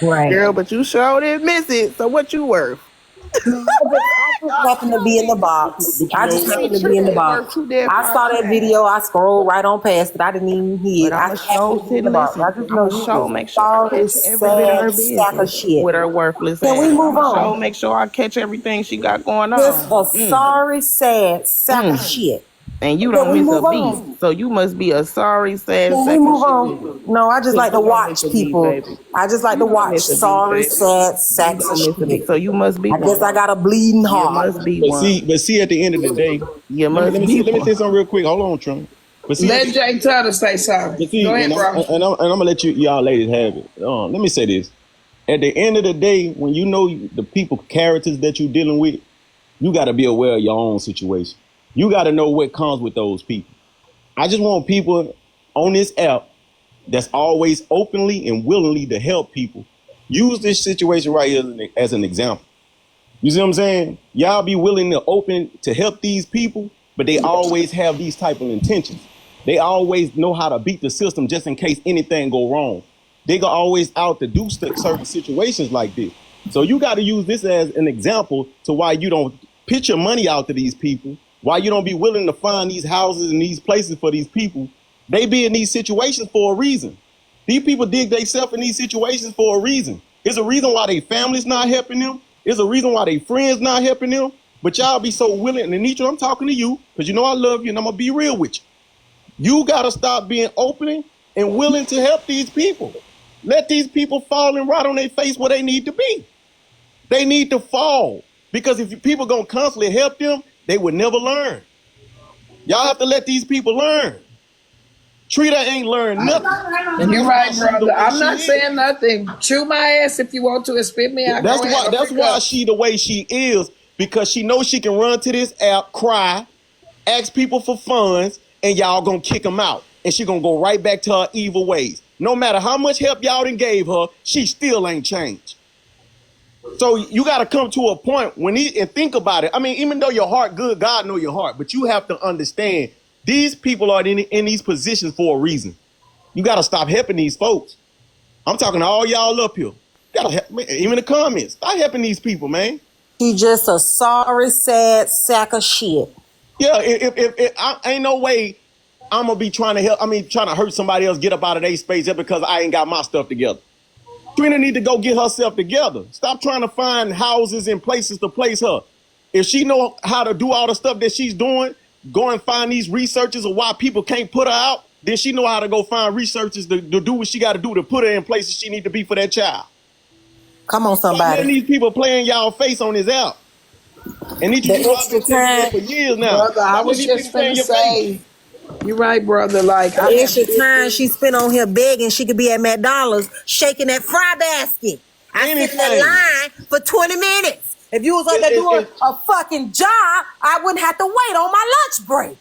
Speaker 2: Right.
Speaker 4: Girl, but you sure did miss it. So what you worth?
Speaker 8: I just happened to be in the box.
Speaker 5: But you
Speaker 8: I
Speaker 5: know,
Speaker 8: just happened to be in
Speaker 4: Trina
Speaker 8: the
Speaker 4: is worth
Speaker 8: box.
Speaker 4: 2 dead
Speaker 8: I saw that video. I scrolled right on past it. I didn't even hear
Speaker 4: But
Speaker 8: it.
Speaker 4: I'm
Speaker 8: I
Speaker 4: a
Speaker 8: just happened
Speaker 4: show
Speaker 8: to be
Speaker 4: sit
Speaker 8: in the
Speaker 4: and
Speaker 8: box. I
Speaker 4: listen.
Speaker 8: just
Speaker 4: I'm
Speaker 8: know
Speaker 4: a
Speaker 8: you
Speaker 4: show
Speaker 8: was
Speaker 4: make sure I
Speaker 8: sorry,
Speaker 4: catch every bit of her
Speaker 8: sad sack of
Speaker 4: business
Speaker 8: shit.
Speaker 4: with her worthless
Speaker 8: Can we
Speaker 4: ass.
Speaker 8: move
Speaker 4: I'm a show
Speaker 8: on?
Speaker 4: make sure I catch everything she got going
Speaker 8: Just
Speaker 4: on.
Speaker 8: a sorry, sad sack of shit.
Speaker 4: And you
Speaker 8: Can
Speaker 4: don't
Speaker 8: we
Speaker 4: miss a
Speaker 8: move
Speaker 4: beat.
Speaker 8: on?
Speaker 4: So you must be a sorry, sad
Speaker 8: Can we
Speaker 4: sack of
Speaker 8: move
Speaker 4: shit too.
Speaker 8: on? No, I just
Speaker 4: 'Cause
Speaker 8: like to
Speaker 4: you don't miss
Speaker 8: watch
Speaker 4: a beat,
Speaker 8: people.
Speaker 4: baby.
Speaker 8: I just like
Speaker 4: You
Speaker 8: to
Speaker 4: don't
Speaker 8: watch
Speaker 4: miss a beat,
Speaker 8: sorry,
Speaker 4: baby.
Speaker 8: sad
Speaker 4: You
Speaker 8: sacks of
Speaker 4: don't miss a beat.
Speaker 8: shit.
Speaker 4: So you must be
Speaker 8: I guess I
Speaker 4: one.
Speaker 8: got a bleeding
Speaker 4: You
Speaker 8: heart.
Speaker 4: must be one.
Speaker 9: But see, at the end of the day,
Speaker 4: You
Speaker 9: let me
Speaker 4: must be
Speaker 9: let me say
Speaker 4: one.
Speaker 9: something real quick. Hold on, Trump. But see,
Speaker 1: Let Jay Tutter say something. Go ahead, bro.
Speaker 9: I'm gonna let y'all ladies have it. Let me say this. At the end of the day, when you know the people characters that you're dealing with, you got to be aware of your own situation. You got to know what comes with those people. I just want people on this app that's always openly and willingly to help people. Use this situation right here as an example. You see what I'm saying? Y'all be willing to open to help these people, but they always have these type of intentions. They always know how to beat the system just in case anything go wrong. They go always out to do certain situations like this. So you got to use this as an example to why you don't pitch your money out to these people, why you don't be willing to find these houses and these places for these people. They be in these situations for a reason. These people dig themselves in these situations for a reason. There's a reason why their family's not helping them. There's a reason why their friends not helping them. But y'all be so willing. And Anitra, I'm talking to you because you know I love you and I'm going to be real with you. You got to stop being open and willing to help these people. Let these people fall and rot on their face where they need to be. They need to fall. Because if people going to constantly help them, they would never learn. Y'all have to let these people learn. Trina ain't learned nothing. And
Speaker 1: You're
Speaker 9: that's why
Speaker 1: right,
Speaker 9: she the
Speaker 1: brother.
Speaker 9: way
Speaker 1: I'm
Speaker 9: she
Speaker 1: not
Speaker 9: is.
Speaker 1: saying nothing. Chew my ass if you want to and spit me out. Go ahead.
Speaker 9: That's why she the way she is, because she knows she can run to this app, cry, ask people for funds, and y'all gonna kick them out. And she gonna go right back to her evil ways. No matter how much help y'all done gave her, she still ain't changed. So you got to come to a point and think about it. I mean, even though your heart good, God know your heart, but you have to understand these people are in these positions for a reason. You got to stop helping these folks. I'm talking to all y'all up here. Gotta help, even the comments. Stop helping these people, man.
Speaker 8: He just a sorry, sad sack of shit.
Speaker 9: Yeah, if I ain't no way I'm gonna be trying to help. I mean, trying to hurt somebody else get up out of their space just because I ain't got my stuff together. Trina need to go get herself together. Stop trying to find houses and places to place her. If she know how to do all the stuff that she's doing, go and find these researchers of why people can't put her out, then she know how to go find researchers to do what she got to do to put her in places she need to be for that child.
Speaker 8: Come on,
Speaker 9: Stop
Speaker 8: somebody.
Speaker 9: letting these people play in y'all face on this app. And you
Speaker 8: The
Speaker 9: know I've
Speaker 8: extra
Speaker 9: been telling you that
Speaker 8: time,
Speaker 9: for years now.
Speaker 1: Brother, I
Speaker 9: Stop letting
Speaker 1: was
Speaker 9: these people
Speaker 1: just
Speaker 9: play in
Speaker 1: finna
Speaker 9: your face.
Speaker 1: say, you're right, brother. Like, I
Speaker 8: the
Speaker 1: have
Speaker 8: extra time she
Speaker 1: issues.
Speaker 8: spent on here begging she could be at McDonald's shaking that fry basket. I sit in that
Speaker 9: Anything.
Speaker 8: line for 20 minutes. If you was up there doing
Speaker 9: It,
Speaker 8: a fucking job, I wouldn't have to wait on my lunch break.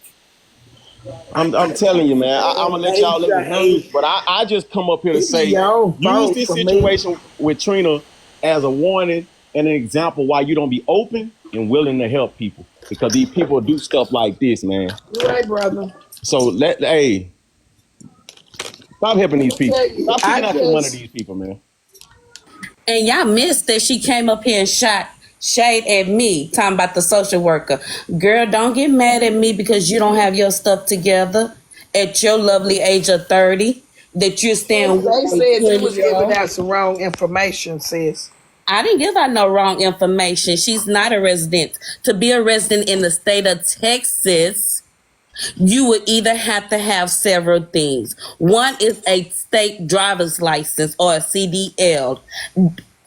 Speaker 9: I'm telling you, man. I'm gonna let y'all ladies handle
Speaker 1: AJ,
Speaker 9: this, but I just come up here to
Speaker 1: it be
Speaker 9: say,
Speaker 1: your own
Speaker 9: use
Speaker 1: fault
Speaker 9: this
Speaker 1: for me.
Speaker 9: situation with Trina as a warning and an example why you don't be open and willing to help people, because these people do stuff like this, man.
Speaker 1: You're right, brother.
Speaker 9: So hey, stop helping
Speaker 1: Let
Speaker 9: these
Speaker 1: me
Speaker 9: people.
Speaker 1: tell you,
Speaker 9: Stop
Speaker 1: I
Speaker 9: taking out your money to
Speaker 1: just,
Speaker 9: these people, man.
Speaker 3: And y'all missed that she came up here and shot shade at me, talking about the social worker. Girl, don't get mad at me because you don't have your stuff together at your lovely age of 30, that you're staying with
Speaker 1: they
Speaker 3: a
Speaker 1: said you was giving
Speaker 3: 20-year-old.
Speaker 1: out some wrong information, sis.
Speaker 3: I didn't give out no wrong information. She's not a resident. To be a resident in the state of Texas, you would either have to have several things. One is a state driver's license or a CDL.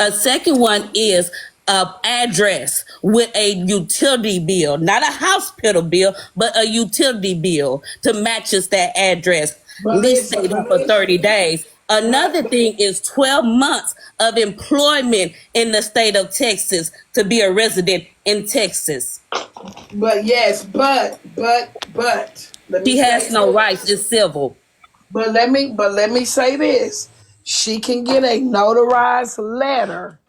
Speaker 3: A second one is a address with a utility bill, not a hospital bill, but a utility bill to matches that address.
Speaker 1: But
Speaker 3: Least
Speaker 1: listen,
Speaker 3: stay there for 30 days. Another thing is 12 months of employment in the state of Texas to be a resident in Texas.
Speaker 1: but yes, but let me
Speaker 3: She
Speaker 1: say
Speaker 3: has no rights.
Speaker 1: this.
Speaker 3: It's civil.
Speaker 1: But let me say this. She can get a notarized letter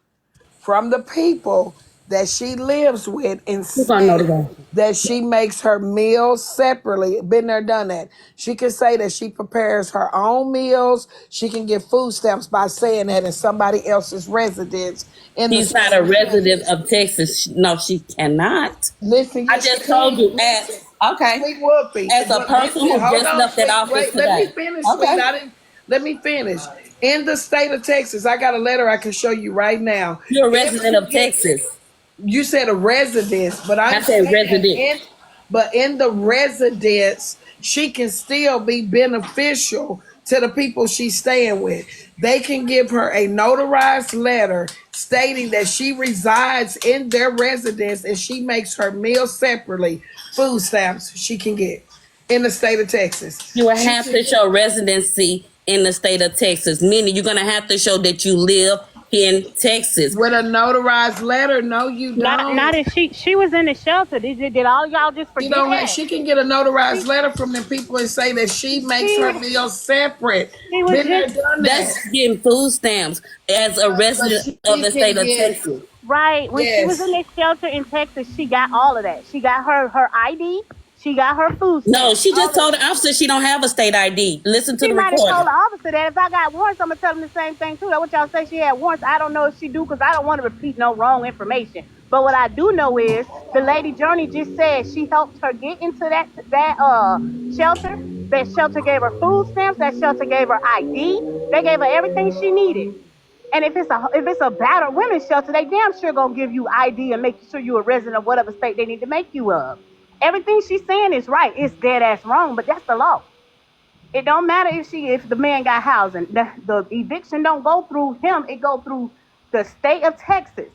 Speaker 1: from the people that she lives with and
Speaker 3: Who's gonna know
Speaker 1: say
Speaker 3: the guy?
Speaker 1: that she makes her meals separately. Been there, done that. She can say that she prepares her own meals. She can get food stamps by saying that in somebody else's residence in the
Speaker 3: She's not
Speaker 1: state
Speaker 3: a
Speaker 1: of
Speaker 3: resident
Speaker 1: Texas.
Speaker 3: of Texas. No, she cannot.
Speaker 1: Listen,
Speaker 3: I
Speaker 1: yes, she
Speaker 3: just told
Speaker 1: can.
Speaker 3: you
Speaker 1: Listen,
Speaker 3: okay.
Speaker 1: Sweet Wolfie.
Speaker 3: As a
Speaker 1: But
Speaker 3: person
Speaker 1: listen,
Speaker 3: who
Speaker 1: hold
Speaker 3: just
Speaker 1: on,
Speaker 3: left that
Speaker 1: Sweet.
Speaker 3: office
Speaker 1: Wait, let me
Speaker 3: today.
Speaker 1: finish, Sweet.
Speaker 3: Okay.
Speaker 1: I didn't. Let me finish. In the state of Texas, I got a letter I can show you right now.
Speaker 3: You're a
Speaker 1: If
Speaker 3: resident
Speaker 1: she
Speaker 3: of
Speaker 1: gets,
Speaker 3: Texas.
Speaker 1: you said a residence, but
Speaker 3: I
Speaker 1: I'm
Speaker 3: said
Speaker 1: saying
Speaker 3: resident.
Speaker 1: in the residence, she can still be beneficial to the people she's staying with. They can give her a notarized letter stating that she resides in their residence and she makes her meals separately. Food stamps she can get in the state of Texas.
Speaker 3: You will
Speaker 1: She
Speaker 3: have
Speaker 1: can
Speaker 3: to show residency in the state of Texas, meaning you're going to have to show that you live in Texas.
Speaker 1: with a notarized letter. No, you
Speaker 2: Not
Speaker 1: don't.
Speaker 2: if she was in the shelter. Did all y'all just
Speaker 1: She
Speaker 2: forget
Speaker 1: don't have,
Speaker 2: that?
Speaker 1: she can get a notarized
Speaker 2: She
Speaker 1: letter from the people and say that she makes her
Speaker 2: she
Speaker 1: meals separate.
Speaker 2: she was
Speaker 1: Been there,
Speaker 2: just
Speaker 1: done that.
Speaker 3: That's getting food stamps as a
Speaker 1: But
Speaker 3: resident
Speaker 1: she
Speaker 3: of the
Speaker 1: can
Speaker 3: state of
Speaker 1: get,
Speaker 3: Texas.
Speaker 2: right when she was in
Speaker 1: yes.
Speaker 2: this shelter in Texas. She got all of that. She got her ID. She got her food
Speaker 3: No,
Speaker 2: stamps.
Speaker 3: she
Speaker 2: All
Speaker 3: just
Speaker 2: of
Speaker 3: told
Speaker 2: that.
Speaker 3: the officer she don't have a state ID. Listen to
Speaker 2: She
Speaker 3: the
Speaker 2: might have told
Speaker 3: recording.
Speaker 2: the officer that if I got warrants, I'm gonna tell them the same thing too. That's what y'all say she had warrants. I don't know if she do because I don't want to repeat no wrong information. But what I do know is the lady Journey just said she helped her get into that shelter. That shelter gave her food stamps. That shelter gave her ID. They gave her everything she needed. And if it's a battered women's shelter, they damn sure gonna give you ID and make sure you're a resident of whatever state they need to make you of. Everything she's saying is right. It's dead ass wrong, but that's the law. It don't matter if the man got housing. The eviction don't go through him. It go through the state of Texas.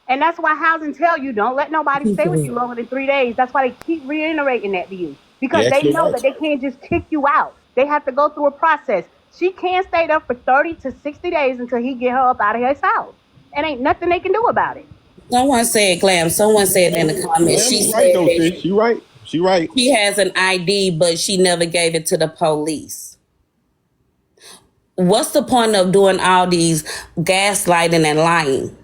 Speaker 2: And that's why housing tell you don't let nobody stay with you longer than 3 days. That's why they keep reiterating that to you.
Speaker 9: You
Speaker 2: Because they
Speaker 9: actually
Speaker 2: know
Speaker 9: right.
Speaker 2: that they can't just kick you out. They have to go through a process. She can't stay there for 30 to 60 days until he get her up out of his house. And ain't nothing they can do about it.
Speaker 3: Someone said, Glam, someone said in the comments,
Speaker 9: Glam
Speaker 3: she
Speaker 9: is
Speaker 3: said
Speaker 9: right though,
Speaker 3: that
Speaker 9: sis. She right. She right.
Speaker 3: she has an ID, but she never gave it to the police. What's the point of doing all these gaslighting and lying?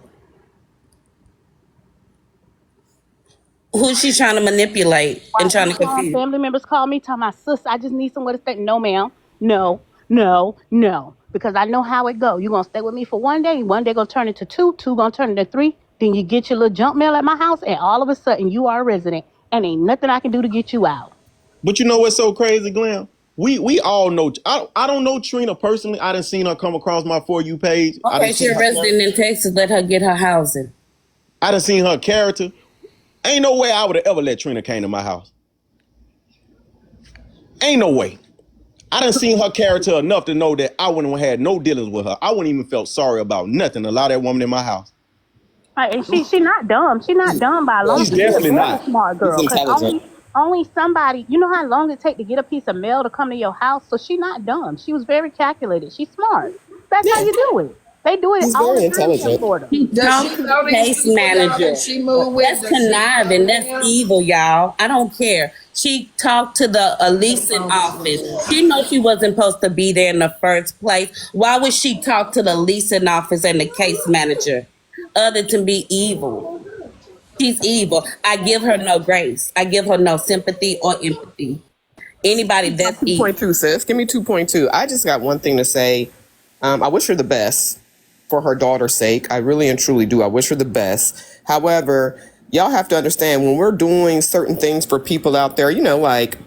Speaker 3: Who's she trying to manipulate
Speaker 2: Why
Speaker 3: and trying to
Speaker 2: every time
Speaker 3: confuse?
Speaker 2: family members call me, tell my sis, I just need somewhere to stay. No, ma'am. No, no, no. Because I know how it go. You're gonna stay with me for one day gonna turn into two gonna turn into three. Then you get your little junk mail at my house, and all of a sudden you are a resident, and ain't nothing I can do to get you out.
Speaker 9: But you know what's so crazy, Glam? We all know. I don't know Trina personally. I done seen her come across my For You page. I done
Speaker 3: Okay, she's
Speaker 9: seen
Speaker 3: a
Speaker 9: her character.
Speaker 3: resident in Texas. Let her get her housing.
Speaker 9: I done seen her character. Ain't no way I would have ever let Trina came to my house. Ain't no way. I done seen her character enough to know that I wouldn't have had no dealings with her. I wouldn't even felt sorry about nothing to allow that woman in my house.
Speaker 2: Right, and she not dumb. She not dumb by a
Speaker 5: Yeah,
Speaker 2: long
Speaker 9: She's
Speaker 2: shot. She's a
Speaker 9: definitely
Speaker 2: very
Speaker 9: not.
Speaker 2: smart
Speaker 5: he's
Speaker 2: girl. Cause
Speaker 5: intelligent.
Speaker 2: only somebody, you know how long it take to get a piece of mail to come to your house. So she not dumb. She was very calculated. She's smart. That's how
Speaker 5: Yeah,
Speaker 2: you do it. They do it
Speaker 5: he's
Speaker 2: all
Speaker 5: very
Speaker 2: the time here in
Speaker 5: intelligent.
Speaker 2: Florida.
Speaker 3: She
Speaker 1: Does she
Speaker 3: talked to the
Speaker 1: know these
Speaker 3: case
Speaker 1: people, y'all, that
Speaker 3: manager.
Speaker 1: she moved with?
Speaker 3: That's
Speaker 1: Does she know
Speaker 3: conniving. That's
Speaker 1: them?
Speaker 3: evil, y'all. I don't care. She talked to the leasing office. She knows she wasn't supposed to be there in the first place. Why would she talk to the leasing office and the case manager other than be evil? She's evil. I give her no grace. I give her no sympathy or empathy. Anybody that's evil.
Speaker 5: 2.2, sis. Give me 2.2. I just got one thing to say. I wish her the best for her daughter's sake. I really and truly do. I wish her the best. However, y'all have to understand when we're doing certain things for people out there, like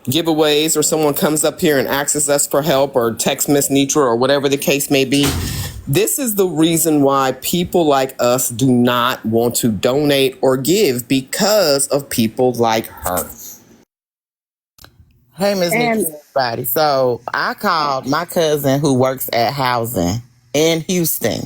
Speaker 5: giveaways or someone comes up here and asks us for help or text Miss Nitra or whatever the case may be. This is the reason why people like us do not want to donate or give because of people like her.
Speaker 10: Hey, Ms. Nikki,
Speaker 3: And
Speaker 10: everybody. So I called my cousin who works at housing in Houston.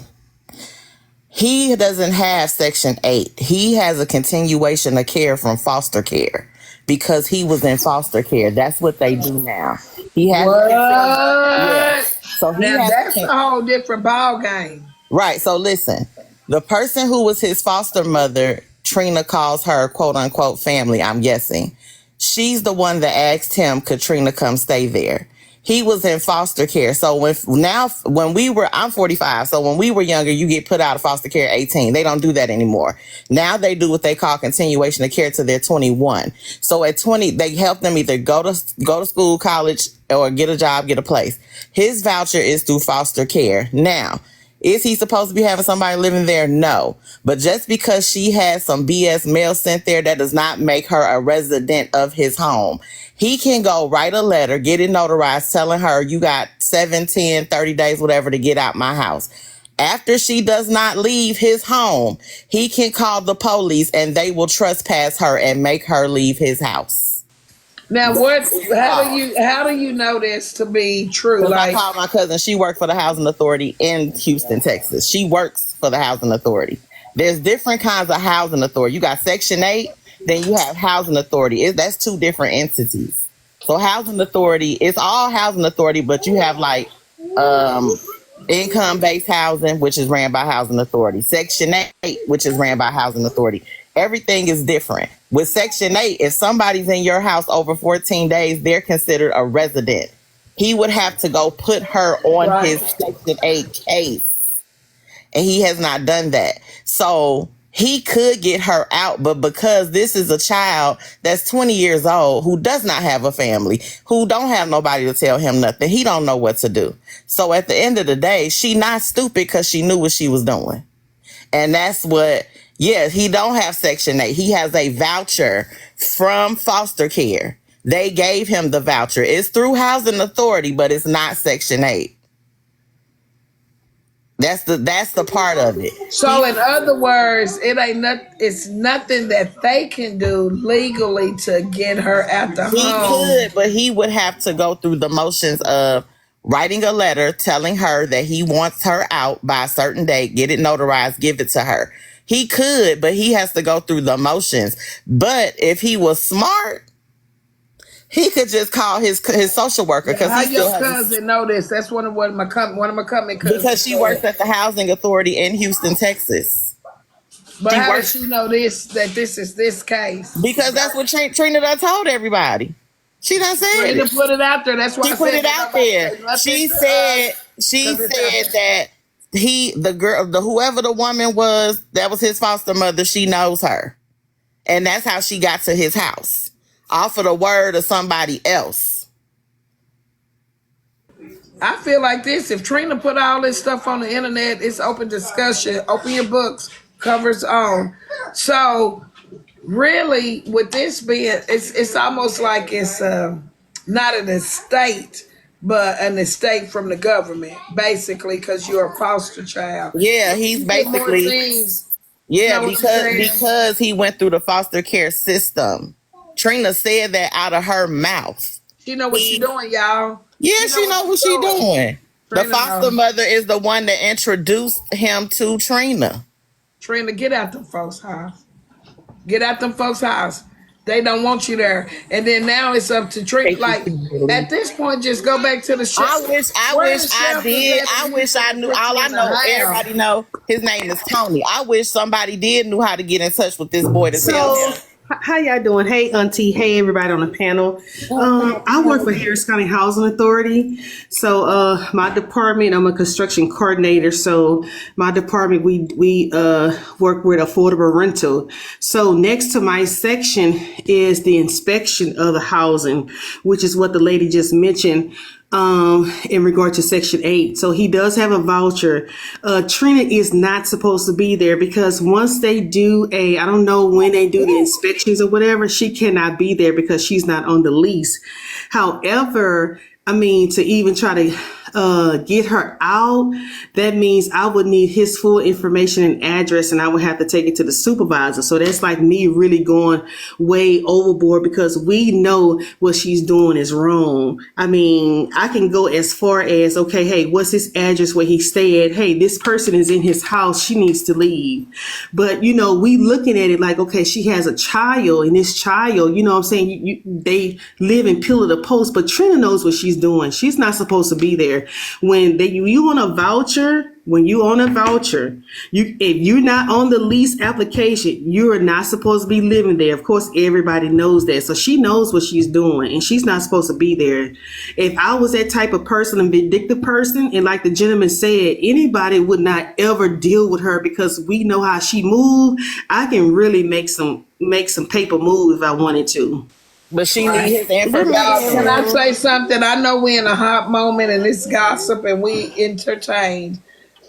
Speaker 10: He doesn't have Section 8. He has a continuation of care from foster care because he was in foster care. That's what they do now. He has a yeah.
Speaker 1: What?
Speaker 10: So he
Speaker 1: Now
Speaker 10: has
Speaker 1: that's
Speaker 10: a,
Speaker 1: a whole different ball game.
Speaker 10: right. So listen, the person who was his foster mother, Trina calls her quote unquote family, I'm guessing. She's the one that asked him, could Trina come stay there? He was in foster care. So I'm 45. So when we were younger, you get put out of foster care at 18. They don't do that anymore. Now they do what they call continuation of care till they're 21. So at 20, they help them either go to school, college, or get a job, get a place. His voucher is through foster care. Now, is he supposed to be having somebody living there? No. But just because she has some BS mail sent there, that does not make her a resident of his home. He can go write a letter, get it notarized, telling her you got 7, 10, 30 days, whatever, to get out my house. After she does not leave his home, he can call the police and they will trespass her and make her leave his house.
Speaker 1: Now, how do you know this to be true?
Speaker 10: Because
Speaker 1: Like,
Speaker 10: I called my cousin. She worked for the Housing Authority in Houston, Texas. She works for the Housing Authority. There's different kinds of housing authority. You got Section 8, then you have Housing Authority. That's two different entities. So Housing Authority, it's all Housing Authority, but you have like income-based housing, which is ran by Housing Authority. Section 8, which is ran by Housing Authority. Everything is different. With Section 8, if somebody's in your house over 14 days, they're considered a resident. He would have to go put her on his Section 8 case. And he has not done that. So he could get her out, but because this is a child that's 20 years old, who does not have a family, who don't have nobody to tell him nothing, he don't know what to do. So at the end of the day, she not stupid because she knew what she was doing. And that's what, he don't have Section 8. He has a voucher from foster care. They gave him the voucher. It's through Housing Authority, but it's not Section 8. That's the part of it.
Speaker 1: so in other words, it's nothing that they can do legally to get her out the
Speaker 10: He
Speaker 1: home.
Speaker 10: could, but he would have to go through the motions of writing a letter telling her that he wants her out by a certain date, get it notarized, give it to her. He could, but he has to go through the motions. But if he was smart, he could just call his social worker because
Speaker 1: How
Speaker 10: he
Speaker 1: your
Speaker 10: still has,
Speaker 1: cousin know this? That's one of my company cousins.
Speaker 10: because she works at the Housing Authority in Houston, Texas.
Speaker 1: But
Speaker 10: She
Speaker 1: how
Speaker 10: works
Speaker 1: does she know this? That this is this case?
Speaker 10: because that's what Trina done told everybody. She done said
Speaker 1: Trina
Speaker 10: it.
Speaker 1: put it out there. That's why
Speaker 10: She
Speaker 1: I
Speaker 10: put
Speaker 1: said
Speaker 10: it out there. She said that whoever the woman was that was his foster mother, she knows her. And that's how she got to his house. Off of the word of somebody else.
Speaker 1: I feel like this. If Trina put all this stuff on the internet, it's open discussion. Open your books, covers on. So really, with this being, it's almost like it's not an estate, but an estate from the government, basically, because you're a foster child.
Speaker 10: Yeah, he's
Speaker 1: You get more
Speaker 10: basically
Speaker 1: things.
Speaker 10: yeah,
Speaker 1: Know what I'm saying?
Speaker 10: because he went through the foster care system. Trina said that out of her mouth.
Speaker 1: She know what she doing, y'all.
Speaker 10: Yeah, she know what she doing. The
Speaker 1: Trina
Speaker 10: foster
Speaker 1: know.
Speaker 10: mother is the one that introduced him to Trina.
Speaker 1: Trina, get out them folks' house. Get out them folks' house. They don't want you there. And then now it's up to Trina. Like, at this point, just go back to the shelter.
Speaker 10: I wish I did. I wish I knew. All I know, everybody know his name is Tony. I wish somebody did knew how to get in touch with this boy to tell him.
Speaker 11: How y'all doing? Hey, Auntie. Hey, everybody on the panel. I work for Harris County Housing Authority. So my department, I'm a construction coordinator. So my department, we work with affordable rental. So next to my section is the inspection of the housing, which is what the lady just mentioned. In regard to Section 8. So he does have a voucher. Trina is not supposed to be there because once they do I don't know when they do the inspections or whatever, she cannot be there because she's not on the lease. However, I mean, to even try to get her out, that means I would need his full information and address, and I would have to take it to the supervisor. So that's like me really going way overboard because we know what she's doing is wrong. I mean, I can go as far as, okay, hey, what's his address where he stay at? Hey, this person is in his house. She needs to leave. But, you know, we looking at it like, okay, she has a child, and this child, you know what I'm saying? They live in pillar to post, but Trina knows what she's doing. She's not supposed to be there. You on a voucher, if you're not on the lease application, you are not supposed to be living there. Of course, everybody knows that. So she knows what she's doing, and she's not supposed to be there. If I was that type of person, a vindictive person, and like the gentleman said, anybody would not ever deal with her because we know how she moves. I can really make some paper move if I wanted to.
Speaker 10: But she need his information.
Speaker 1: Can I say something? I know we're in a hot moment and it's gossip and we entertained,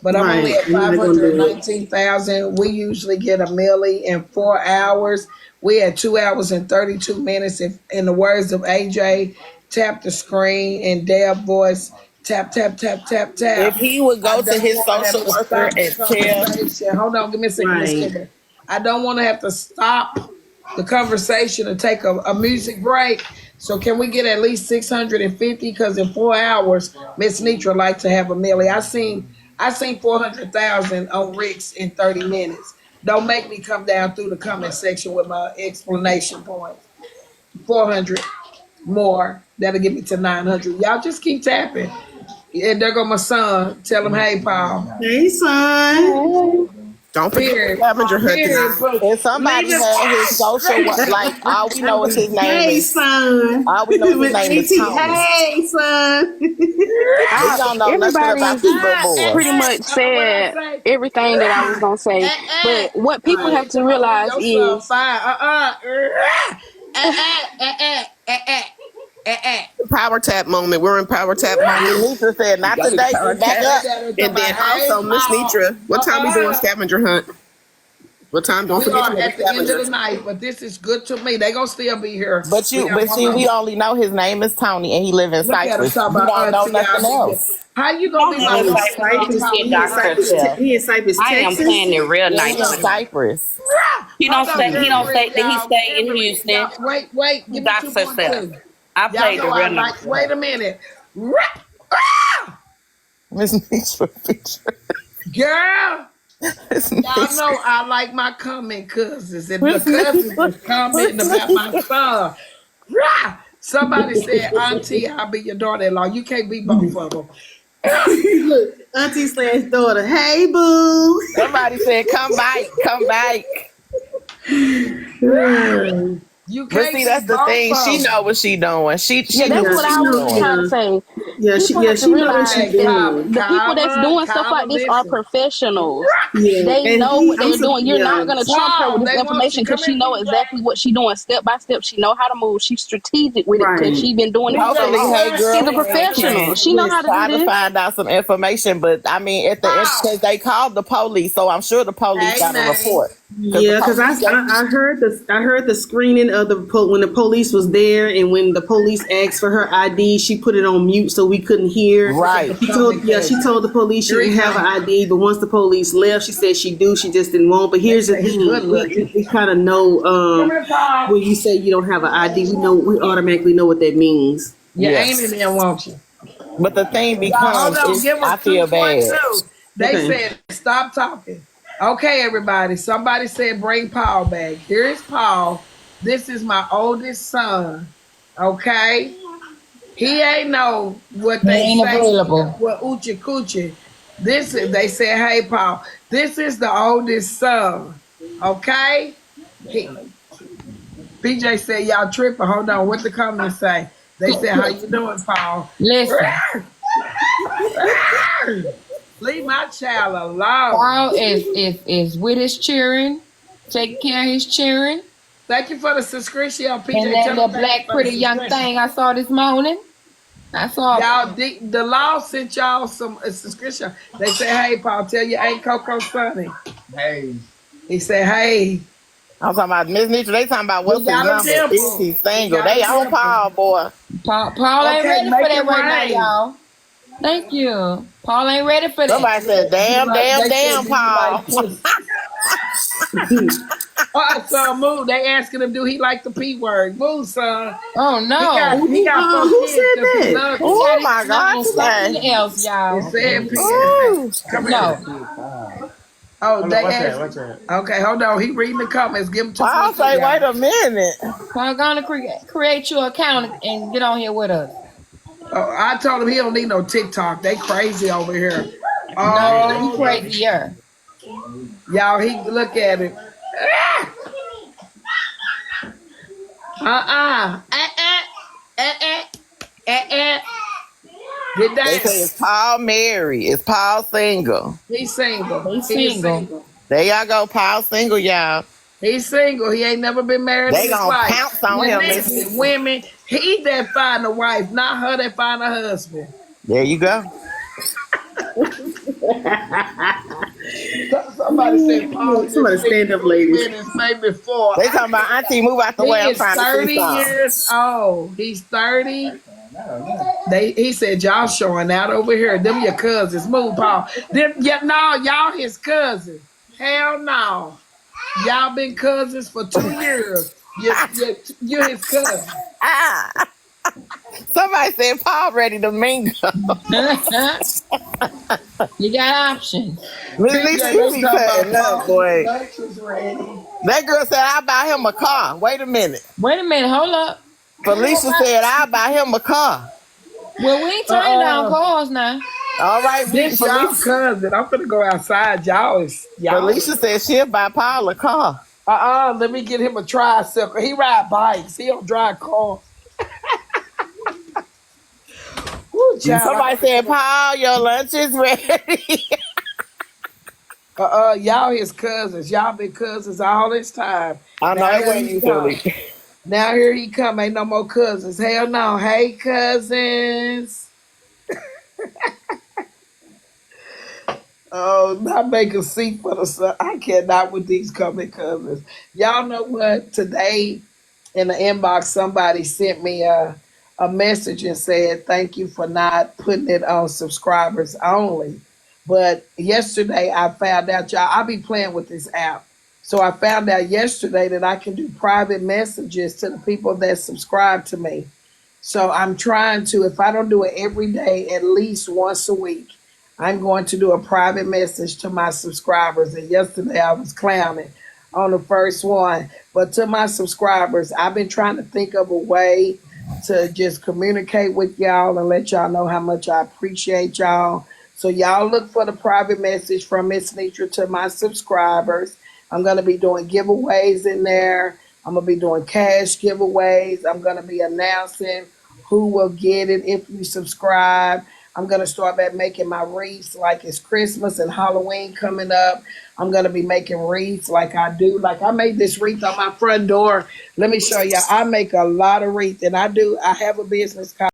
Speaker 1: but I'm only at 519,000. We usually get a milli in 4 hours. We had 2 hours and 32 minutes. In the words of AJ, tap the screen and Deb voice, tap, tap, tap, tap, tap.
Speaker 10: If he would go to his social worker and tell.
Speaker 1: Hold on, give me a second, Miss Kimber. I don't want to have to stop the conversation and take a music break. So can we get at least 650? Because in 4 hours, Miss Nitra like to have a milli. I seen 400,000 on Rick's in 30 minutes. Don't make me come down through the comment section with my explanation points. 400 more. That'll get me to 900. Y'all just keep tapping. And there go my son. Tell him, hey, Paul.
Speaker 11: Hey, son.
Speaker 5: Don't forget the scavenger hunt.
Speaker 10: And somebody had his social, like, all we know is his name.
Speaker 11: Hey, son.
Speaker 10: All we know is his name is Tony.
Speaker 11: Hey, son.
Speaker 10: We don't know nothing about this little boy.
Speaker 2: Pretty much said everything that I was gonna say. But what people have to realize is
Speaker 5: Power tap moment. We're in power tap moment.
Speaker 10: Nitra said, not today. Back up.
Speaker 5: And then also, Miss Nitra, what time we doing scavenger hunt? What time? Don't
Speaker 1: we
Speaker 5: forget
Speaker 1: are
Speaker 5: to
Speaker 1: at the end of the night, but this is good to me. They gonna still be here.
Speaker 10: But see, we only know his name is Tony and he live in Cyprus. We don't know nothing else.
Speaker 1: How you gonna be my
Speaker 11: He in Cyprus,
Speaker 3: I am
Speaker 11: Texas.
Speaker 3: playing it real nice.
Speaker 10: He's in Cypress.
Speaker 3: He don't say that he stay in Houston.
Speaker 1: Wait, give me
Speaker 3: That's
Speaker 1: 2.2.
Speaker 3: I played it real nice.
Speaker 1: Wait a minute.
Speaker 10: Miss Nitra feature.
Speaker 1: Girl. Y'all know I like my comment cousins. And the cousins was commenting about my son. Somebody said, Auntie, I'll be your daughter-in-law. You can't be both of them.
Speaker 11: Look, Auntie slash daughter. Hey, boo.
Speaker 10: Somebody said, come back.
Speaker 1: You
Speaker 10: But
Speaker 1: can't
Speaker 10: see, that's the thing. She know what she doing. She
Speaker 2: that's
Speaker 10: knows
Speaker 2: what I was trying to say.
Speaker 11: Yeah, she knows what she doing.
Speaker 2: The people that's doing stuff like this are professionals.
Speaker 11: Yeah.
Speaker 2: They know what they're doing. You're not gonna trump her with
Speaker 1: They
Speaker 2: this
Speaker 1: want
Speaker 2: information
Speaker 1: you to
Speaker 2: because she
Speaker 1: come
Speaker 2: know
Speaker 1: in,
Speaker 2: exactly what she's doing, step by step. She know how to move. She's strategic with it because she's been doing it.
Speaker 10: Hopefully, hey girl,
Speaker 2: She's a professional. She know how
Speaker 10: try
Speaker 2: to do
Speaker 10: to
Speaker 2: this.
Speaker 10: find out some information. But I mean, at the end, because they called the police, so I'm sure the police got a report.
Speaker 11: Yeah, because I heard the screening of when the police was there, and when the police asked for her ID, she put it on mute so we couldn't hear.
Speaker 10: Right.
Speaker 11: She told the police she didn't have an ID, but once the police left, she said she do. She just didn't want. But here's the thing: we kind of know when you say you don't have an ID, we automatically know what that means.
Speaker 1: Yeah, Amy didn't want you.
Speaker 10: But the thing becomes, I feel bad.
Speaker 1: They said stop talking. Okay, everybody. Somebody said bring Paul back. Here is Paul. This is my oldest son. Okay? He ain't know what they
Speaker 6: ain't
Speaker 1: say.
Speaker 6: available.
Speaker 1: What Uchi Coochie. This is, they said, hey, Paul. This is the oldest son. Okay? PJ said, y'all tripping. Hold on. What the comments say? They said, how you doing, Paul?
Speaker 6: Listen.
Speaker 1: Leave my child alone.
Speaker 6: Paul is with his children, taking care of his children.
Speaker 1: Thank you for the subscription, PJ.
Speaker 6: And that little black pretty young thing I saw this morning. I saw
Speaker 1: y'all. The law sent y'all some subscription. They said, "Hey, Paul, tell your Aunt Coco Sonny." Hey, he said, "Hey."
Speaker 10: I'm talking about Miss Nitra. They talking about what's his number? Is he single? They on Paul, boy.
Speaker 6: Paul ain't ready for that right now, y'all. Thank you. Paul ain't ready for that.
Speaker 10: Somebody said, damn, damn,
Speaker 1: They said,
Speaker 10: damn,
Speaker 1: do you
Speaker 10: Paul.
Speaker 1: like pussy? Son, move. They asking him, do he like the P word? Move, son.
Speaker 6: Oh no.
Speaker 1: He got four
Speaker 11: Who
Speaker 1: kids
Speaker 11: said
Speaker 1: because he
Speaker 11: that?
Speaker 1: loves
Speaker 6: He
Speaker 1: it.
Speaker 6: got
Speaker 10: Oh
Speaker 6: it
Speaker 10: my God,
Speaker 6: no
Speaker 10: today.
Speaker 6: something else,
Speaker 1: It
Speaker 6: y'all.
Speaker 1: said P.
Speaker 10: Ooh.
Speaker 1: Come
Speaker 6: No.
Speaker 1: here. Oh, they asked. Okay, hold on. He reading the comments. Give him 2
Speaker 10: Paul
Speaker 1: points to
Speaker 10: say, wait
Speaker 1: y'all.
Speaker 10: a minute.
Speaker 6: Paul, gonna create your account and get on here with us.
Speaker 1: Oh, I told him he don't need no TikTok. They crazy over here.
Speaker 6: No, he
Speaker 1: Oh, look.
Speaker 6: crazier.
Speaker 1: Y'all, he look at it. Uh-uh. Get
Speaker 10: They
Speaker 1: down.
Speaker 10: say, is Paul married? Is Paul single?
Speaker 1: He's single.
Speaker 6: He's
Speaker 1: He is
Speaker 6: single.
Speaker 1: single.
Speaker 10: There y'all go, Paul single, y'all.
Speaker 1: He's single. He ain't never been married in
Speaker 10: They
Speaker 1: his
Speaker 10: gonna
Speaker 1: life.
Speaker 10: pounce on
Speaker 1: Now
Speaker 10: him, Miss
Speaker 1: listen,
Speaker 10: Lisa.
Speaker 1: women, he that find a wife, not her that find a husband.
Speaker 10: There you go.
Speaker 1: Somebody said Paul in his
Speaker 11: Somebody stand up,
Speaker 1: 63
Speaker 11: ladies.
Speaker 1: minutes, maybe 4.
Speaker 10: They talking about Auntie, move out the way.
Speaker 1: He
Speaker 10: I'm
Speaker 1: is
Speaker 10: trying to see
Speaker 1: 30
Speaker 10: something.
Speaker 1: years old. He's 30. He said, y'all showing out over here. Them your cousins. Move, Paul. No, y'all his cousins. Hell no. Y'all been cousins for 2 years. You're his cousin.
Speaker 10: Ah, somebody said Paul ready to mingle.
Speaker 6: You got options.
Speaker 10: Miss Lisa,
Speaker 1: PJ,
Speaker 10: you
Speaker 1: they
Speaker 10: be
Speaker 1: talking
Speaker 10: cutting
Speaker 1: about
Speaker 10: up,
Speaker 1: Paul.
Speaker 10: boy.
Speaker 1: Lunch is ready.
Speaker 10: That girl said I'll buy him a car. Wait a minute.
Speaker 6: Wait a minute, hold up.
Speaker 10: Felicia said I'll buy him a car.
Speaker 6: Well, we ain't turning down
Speaker 1: Uh-uh.
Speaker 6: calls now.
Speaker 10: All right,
Speaker 1: This y'all
Speaker 10: Felicia.
Speaker 1: cousin. I'm gonna go outside. Y'all.
Speaker 10: Felicia said she'll buy Paul a car.
Speaker 1: Let me get him a tricycle. He ride bikes. He don't drive cars. Woo, child.
Speaker 10: Somebody said, Paul, your lunch is ready.
Speaker 1: Y'all his cousins. Y'all been cousins all this time.
Speaker 10: I know
Speaker 1: Now
Speaker 10: it
Speaker 1: here
Speaker 10: wasn't
Speaker 1: he
Speaker 10: you,
Speaker 1: come.
Speaker 10: Philly.
Speaker 1: Now here he come. Ain't no more cousins. Hell no. Hey cousins. Oh, not make a seat for the sun. I cannot with these coming cousins. Y'all know what? Today in the inbox, somebody sent me a message and said, thank you for not putting it on subscribers only. But yesterday I found out, y'all, I be playing with this app. So I found out yesterday that I can do private messages to the people that subscribe to me. So I'm trying to, if I don't do it every day, at least once a week, I'm going to do a private message to my subscribers. And yesterday I was clowning on the first one. But to my subscribers, I've been trying to think of a way to just communicate with y'all and let y'all know how much I appreciate y'all. So y'all look for the private message from Miss Nitra to my subscribers. I'm going to be doing giveaways in there. I'm going to be doing cash giveaways. I'm going to be announcing who will get it if you subscribe. I'm going to start back making my wreaths like it's Christmas and Halloween coming up. I'm going to be making wreaths like I do. Like I made this wreath on my front door. Let me show you. I make a lot of wreaths and I have a business called